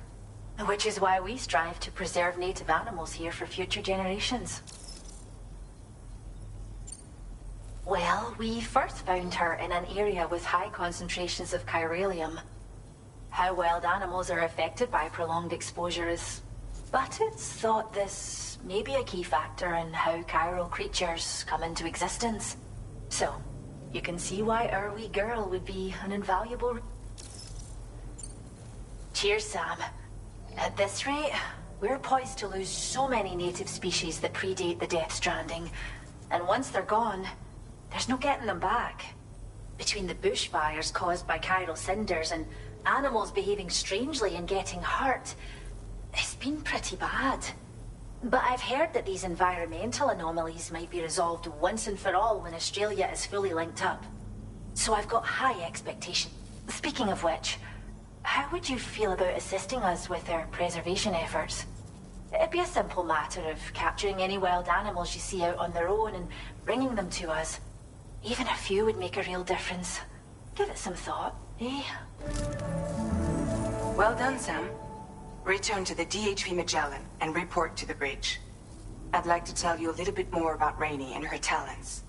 Which is why we strive to preserve native animals here for future generations. Well, we first found her in an area with high concentrations of chiralium. How wild animals are affected by prolonged exposure is... But it's thought this may be a key factor in how chiral creatures come into existence. So, you can see why our wee girl would be an invaluable... Cheers, Sam. At this rate, we're poised to lose so many native species that predate the Death Stranding. And once they're gone, there's no getting them back. Between the bushfires caused by chiral cinders and animals behaving strangely and getting hurt, it's been pretty bad. But I've heard that these environmental anomalies might be resolved once and for all when Australia is fully linked up. So I've got high expectations. Speaking of which, how would you feel about assisting us with our preservation efforts? It'd be a simple matter of capturing any wild animals you see out on their own and bringing them to us. Even a few would make a real difference. Give it some thought, eh? Well done, Sam. Return to the DHP Magellan and report to the bridge. I'd like to tell you a little bit more about Rainey and her talents.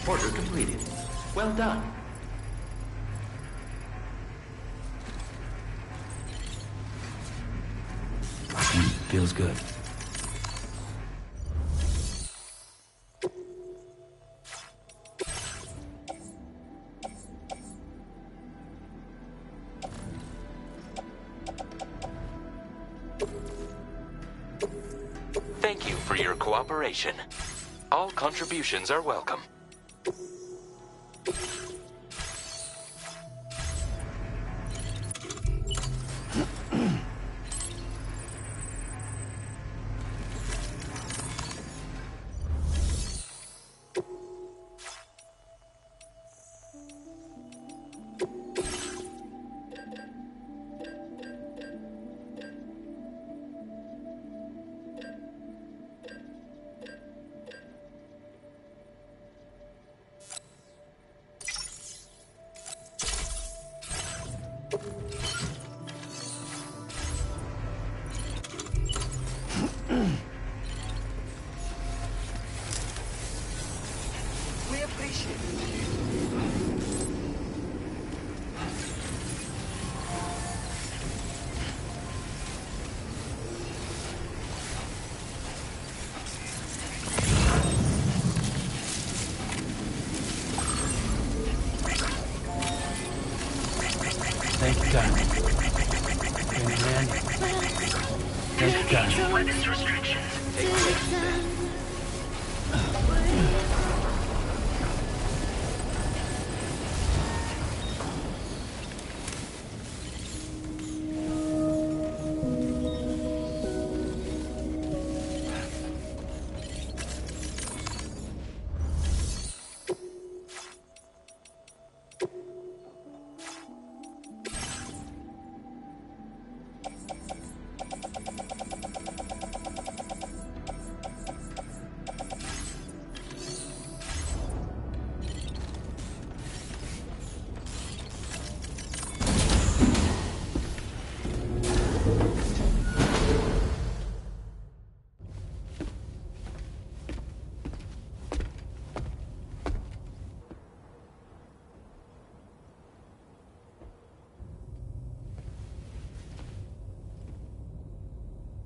Order completed. Well done. Feels good. Thank you for your cooperation. All contributions are welcome. We appreciate it. Thank God. Amen. Thank God. Weapons restrictions.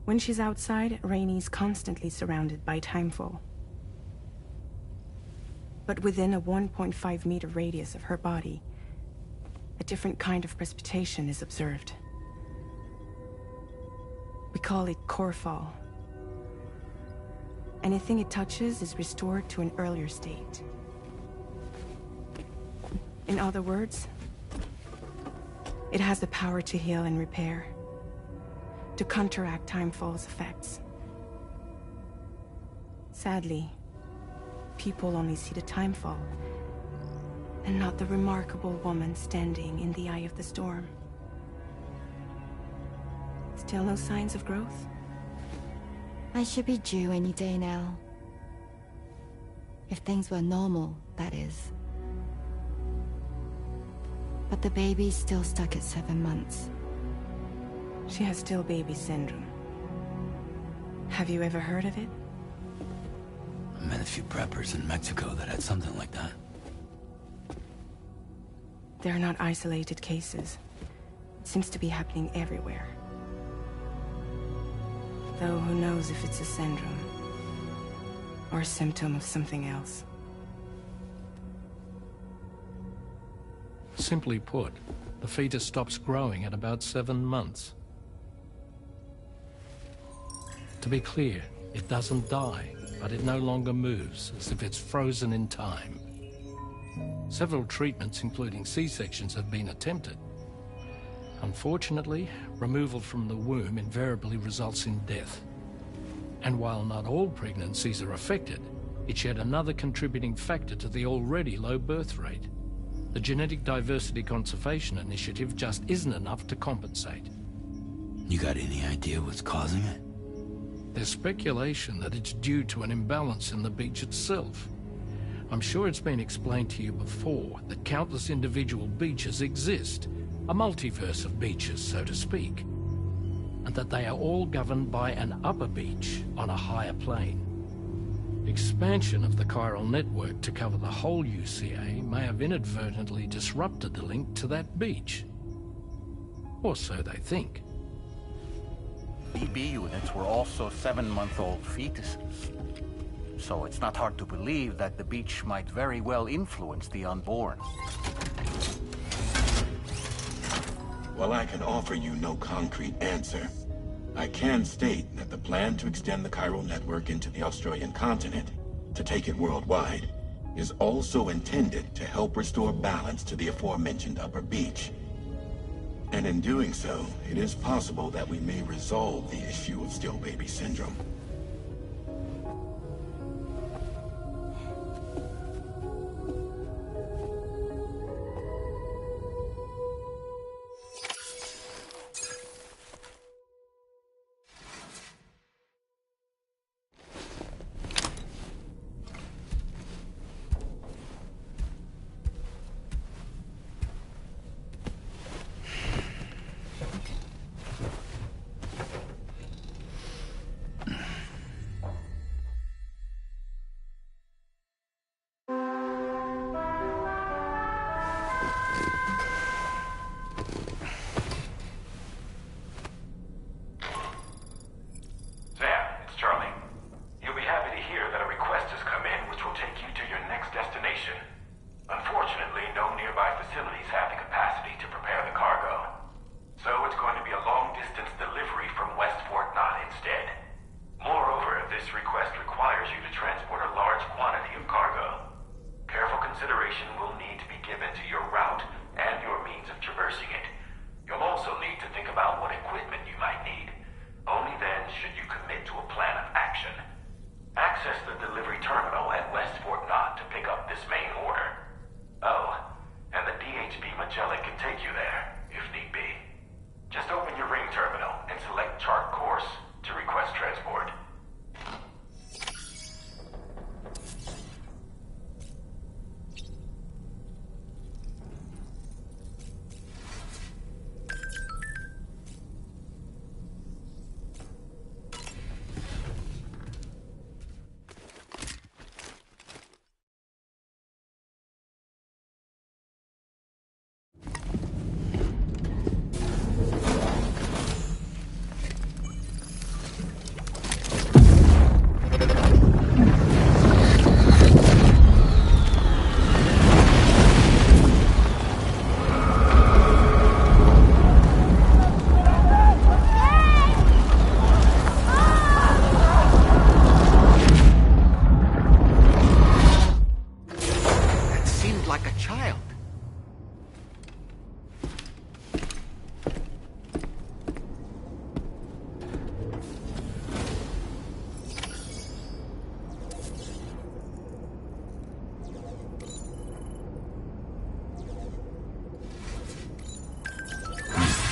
When she's outside, Rainey's constantly surrounded by timefall. But within a 1.5-meter radius of her body, a different kind of precipitation is observed. We call it core fall. Anything it touches is restored to an earlier state. In other words, it has the power to heal and repair, to counteract timefall's effects. Sadly, people only see the timefall, and not the remarkable woman standing in the eye of the storm. Still no signs of growth? I should be due any day now. If things were normal, that is. But the baby's still stuck at 7 months. She has still baby syndrome. Have you ever heard of it? I met a few preppers in Mexico that had something like that. They're not isolated cases. It seems to be happening everywhere. Though who knows if it's a syndrome or a symptom of something else. Simply put, the fetus stops growing at about 7 months. To be clear, it doesn't die, but it no longer moves, as if it's frozen in time. Several treatments, including C-sections, have been attempted. Unfortunately, removal from the womb invariably results in death. And while not all pregnancies are affected, it's yet another contributing factor to the already low birth rate. The Genetic Diversity Conservation Initiative just isn't enough to compensate. You got any idea what's causing it? There's speculation that it's due to an imbalance in the beach itself. I'm sure it's been explained to you before that countless individual beaches exist, a multiverse of beaches, so to speak, and that they are all governed by an upper beach on a higher plane. Expansion of the chiral network to cover the whole UCA may have inadvertently disrupted the link to that beach. Or so they think. BB units were also 7-month-old fetuses. So it's not hard to believe that the beach might very well influence the unborn. While I can offer you no concrete answer, I can state that the plan to extend the chiral network into the Australian continent, to take it worldwide, is also intended to help restore balance to the aforementioned upper beach. And in doing so, it is possible that we may resolve the issue of still baby syndrome.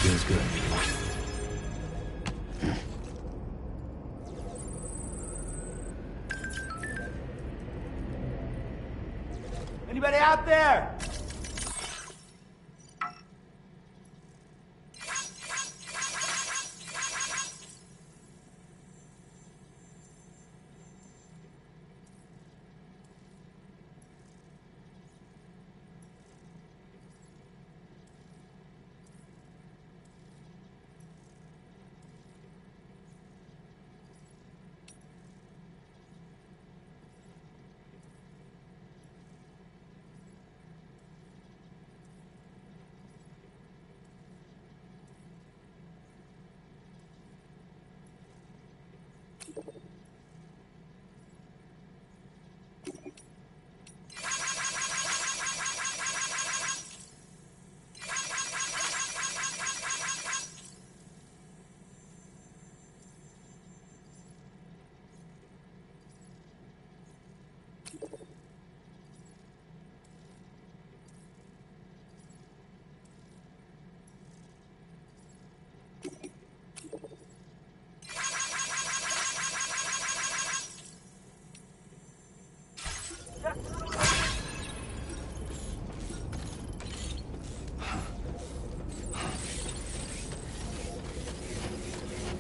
Feels good. Anybody out there?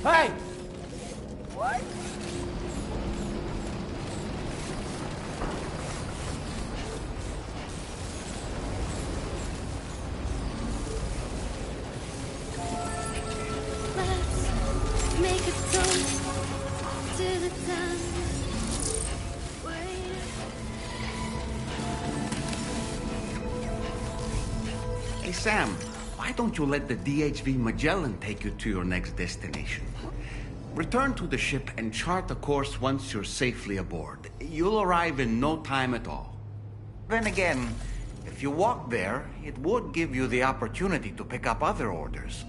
Hey! What? Hey, Sam, why don't you let the DHV Magellan take you to your next destination? Return to the ship and chart a course once you're safely aboard. You'll arrive in no time at all. Then again, if you walk there, it would give you the opportunity to pick up other orders.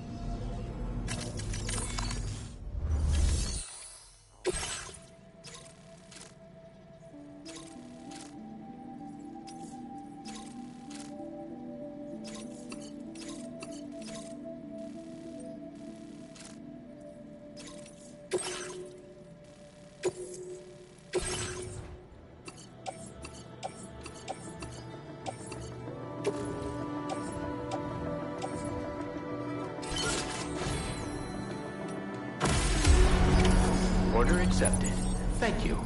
Order accepted. Thank you.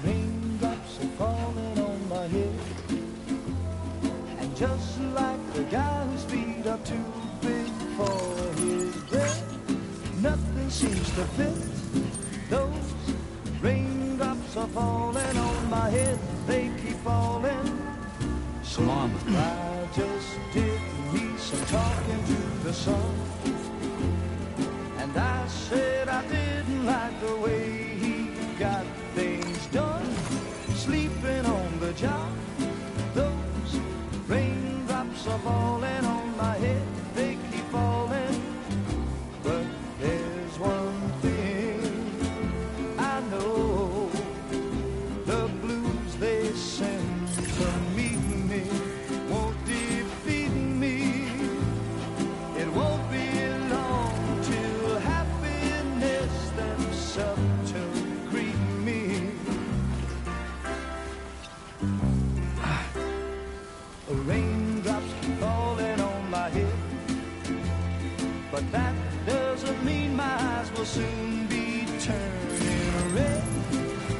Raindrops are falling on my head, and just like the guy whose feet are too big for his bed, nothing seems to fit. Those raindrops are falling on my head, they keep falling. So I just did me some talking to the sun, and I said I didn't like the way he got things done, sleeping on the job. Those raindrops are falling on my head, they keep falling. But there's one thing I know, the blues they send to meet me won't defeat me. It won't be long till happiness steps up to greet me. Raindrops keep falling on my head, but that doesn't mean my eyes will soon be turning red.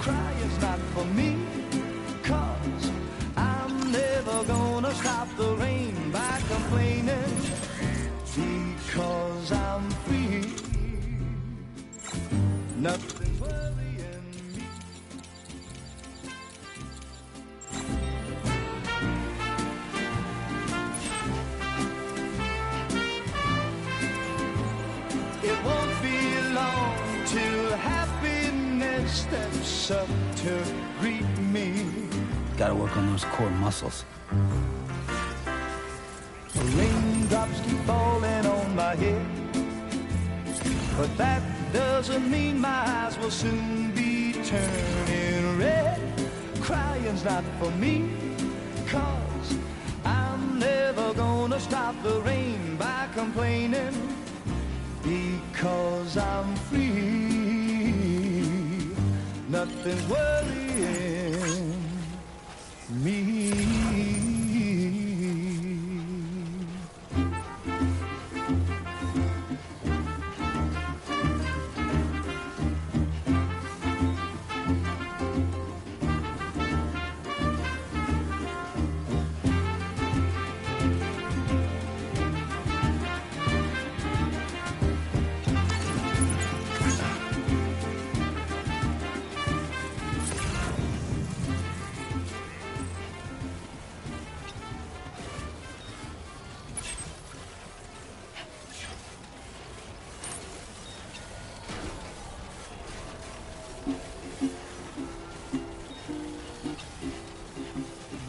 Crying's not for me, 'cause I'm never gonna stop the rain by complaining, because I'm free. Nothing's worrying me. It won't be long till happiness steps up to greet me. Gotta work on those core muscles. Raindrops keep falling on my head, but that doesn't mean my eyes will soon be turning red. Crying's not for me, 'cause I'm never gonna stop the rain by complaining, because I'm free. Nothing's worrying me.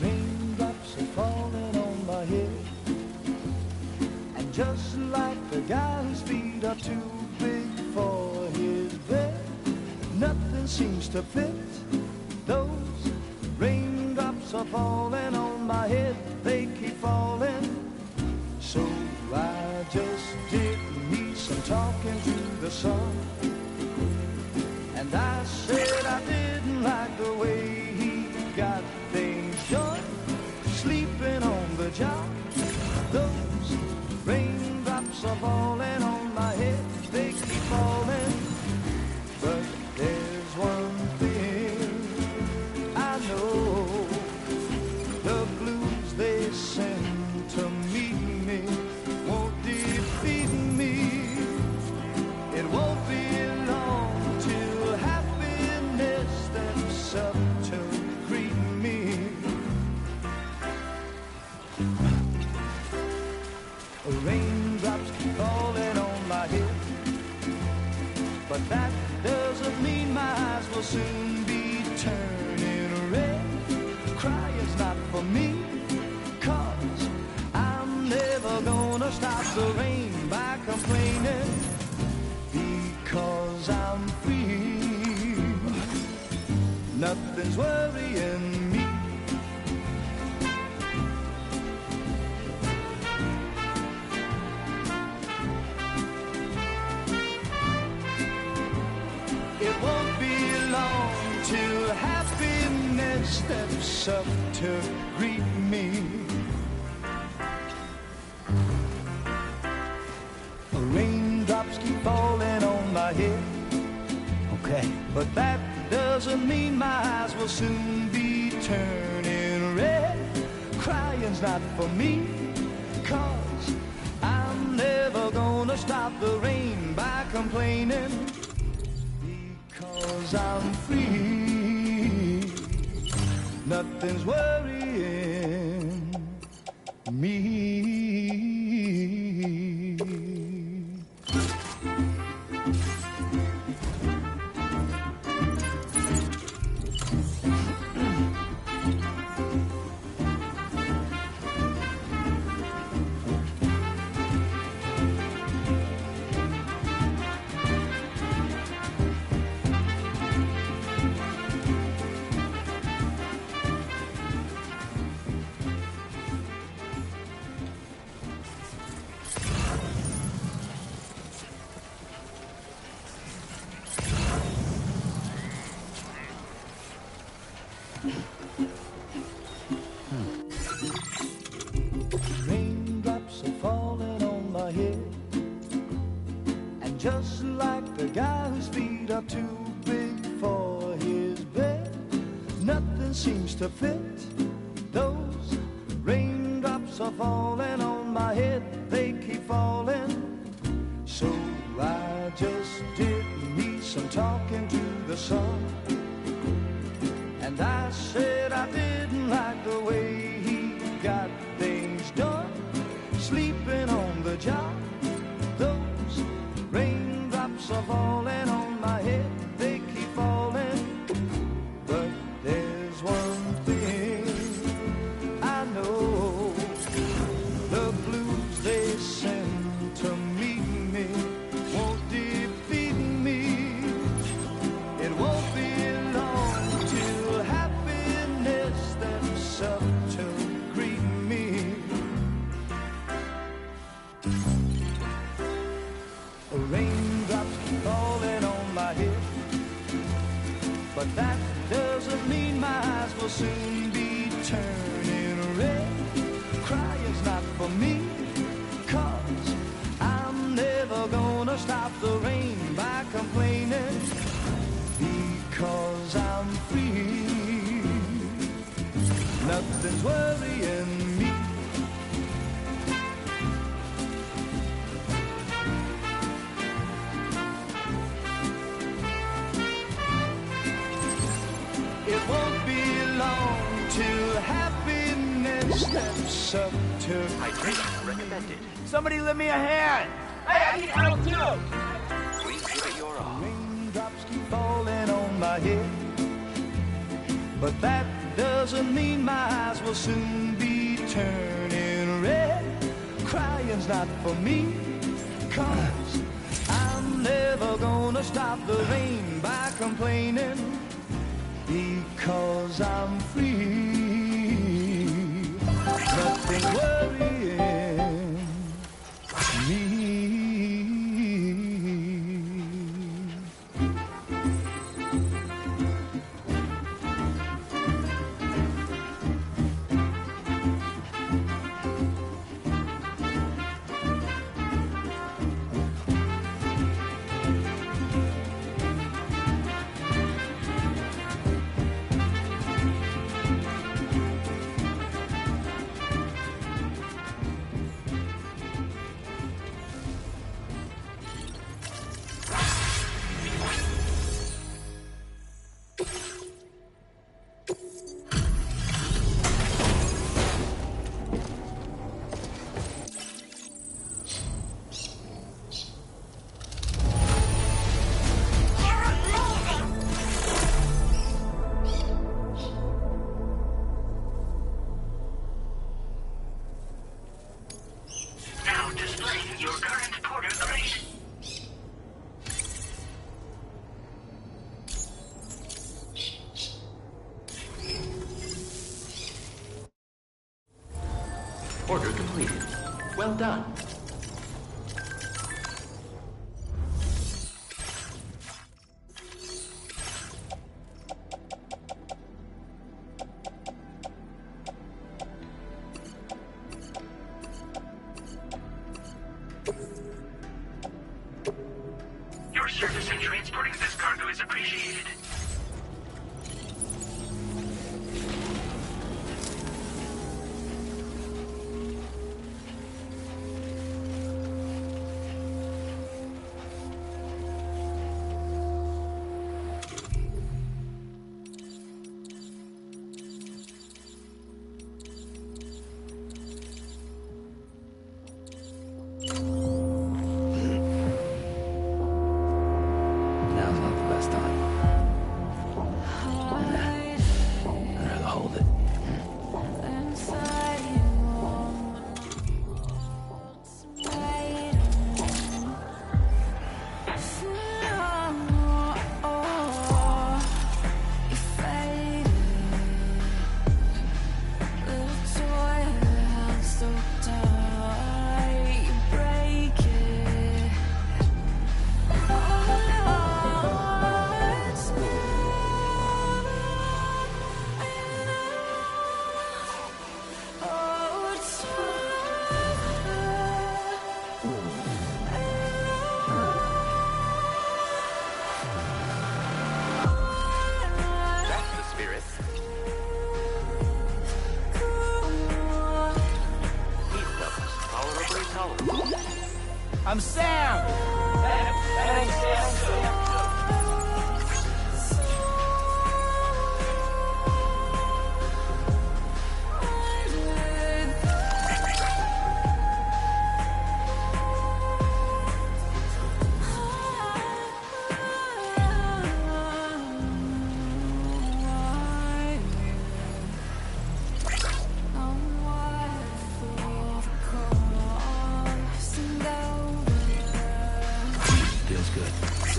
Raindrops are falling on my head, and just like the guy whose feet are too big for his bed, nothing seems to fit. Those raindrops are falling on my head, they keep falling. So I just did me some talking to the sun. And I said I didn't like the way he got things done, sleeping on the job. Those raindrops are falling on my head, they keep falling. But there's one thing I know, the blues they send to meet me won't defeat me. It won't be long till happiness steps up to greet me. Raindrops keep falling on my head, but that doesn't mean my eyes will soon be turning red. Crying's not for me, 'cause I'm never gonna stop the rain by complaining, because I'm free. Nothing's worrying me. It won't be long till happiness steps up to greet me. Raindrops keep falling on my head. Okay. But that doesn't mean my eyes will soon be turning red. Crying's not for me, 'cause I'm never gonna stop the rain by complaining, because I'm free. Nothing's worrying me. Raindrops are falling on my head, and just like the guy whose feet are too big for his bed, nothing seems to fit. Those raindrops are falling on my head, they keep falling. So I just did me some talking to the sun. And I said I didn't like the way he got things done, sleeping on the job. Those raindrops are falling on my head, they keep falling. But there's one thing I know, the blues they send to meet me won't defeat me. It won't be long till happiness steps up to greet me. Raindrops keep falling on my head, but that doesn't mean my eyes will soon be turning red. Crying's not for me, 'cause I'm never gonna stop the rain by complaining, because I'm free. Nothing's worrying me. It won't be long till happiness steps up to hydration recommended. Somebody lend me a hand. Hey, I need help too. Please give it your all. Raindrops keep falling on my head, but that doesn't mean my eyes will soon be turning red. Crying's not for me, 'cause I'm never gonna stop the rain by complaining, because I'm free. Nothing's worrying me. Order completed. Well done. Your service in transporting this cargo is appreciated. Now's not the best time. I'd rather hold it. That's the spirit. Heat levels tolerably tolerable. I'm Sam! That ain't Sam. Feels good. This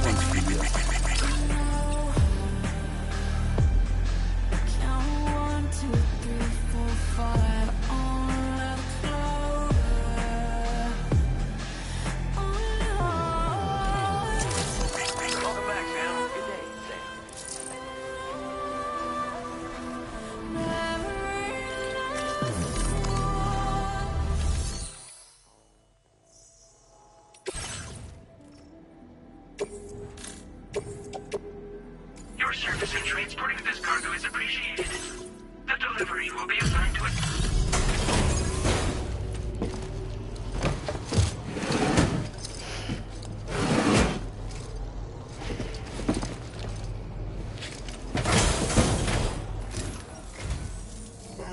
one's for you. Welcome back, Sam. Good day, Sam. Your service in transporting this cargo is appreciated. The delivery will be assigned to it.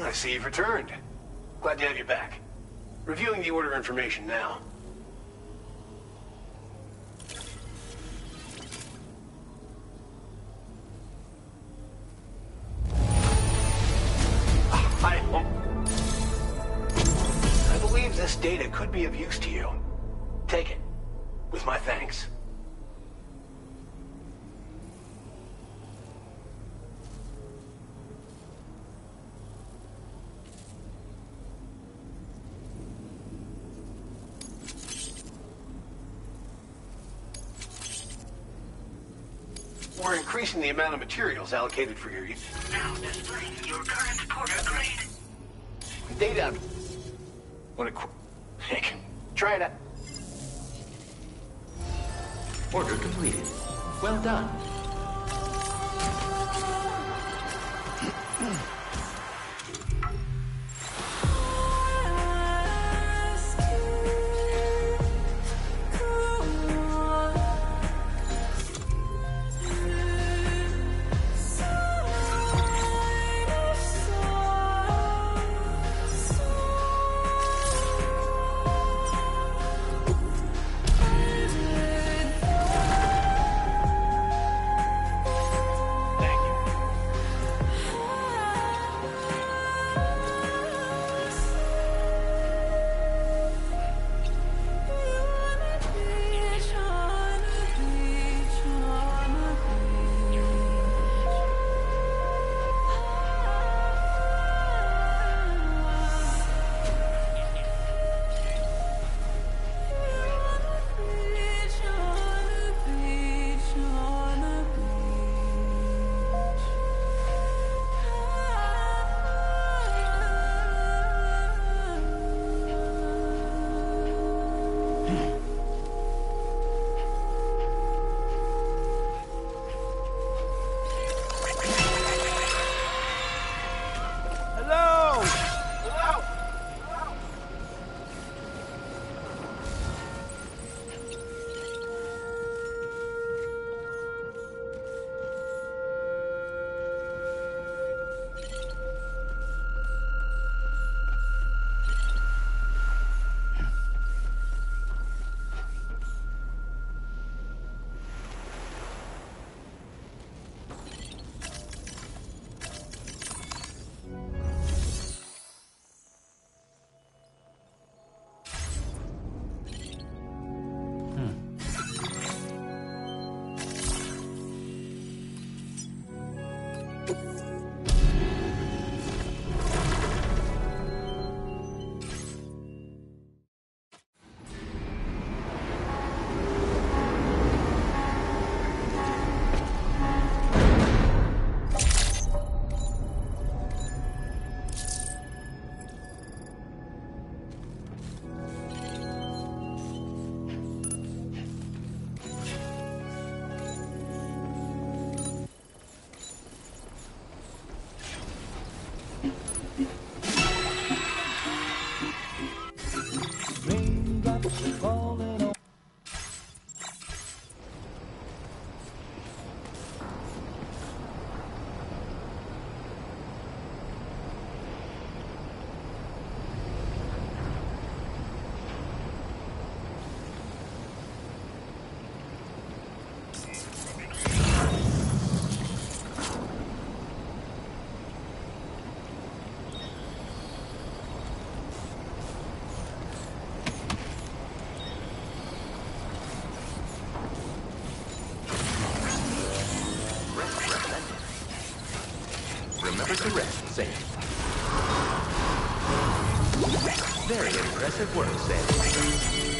I see you've returned. Glad to have you back. Reviewing the order information now. I believe This data could be of use to you. Take it. With my thanks. We're increasing the amount of materials allocated for your use. Now displaying your current porter grade. Data. Try it out. Order completed. Well done. Remember to rest, Sam. Very impressive work, Sam.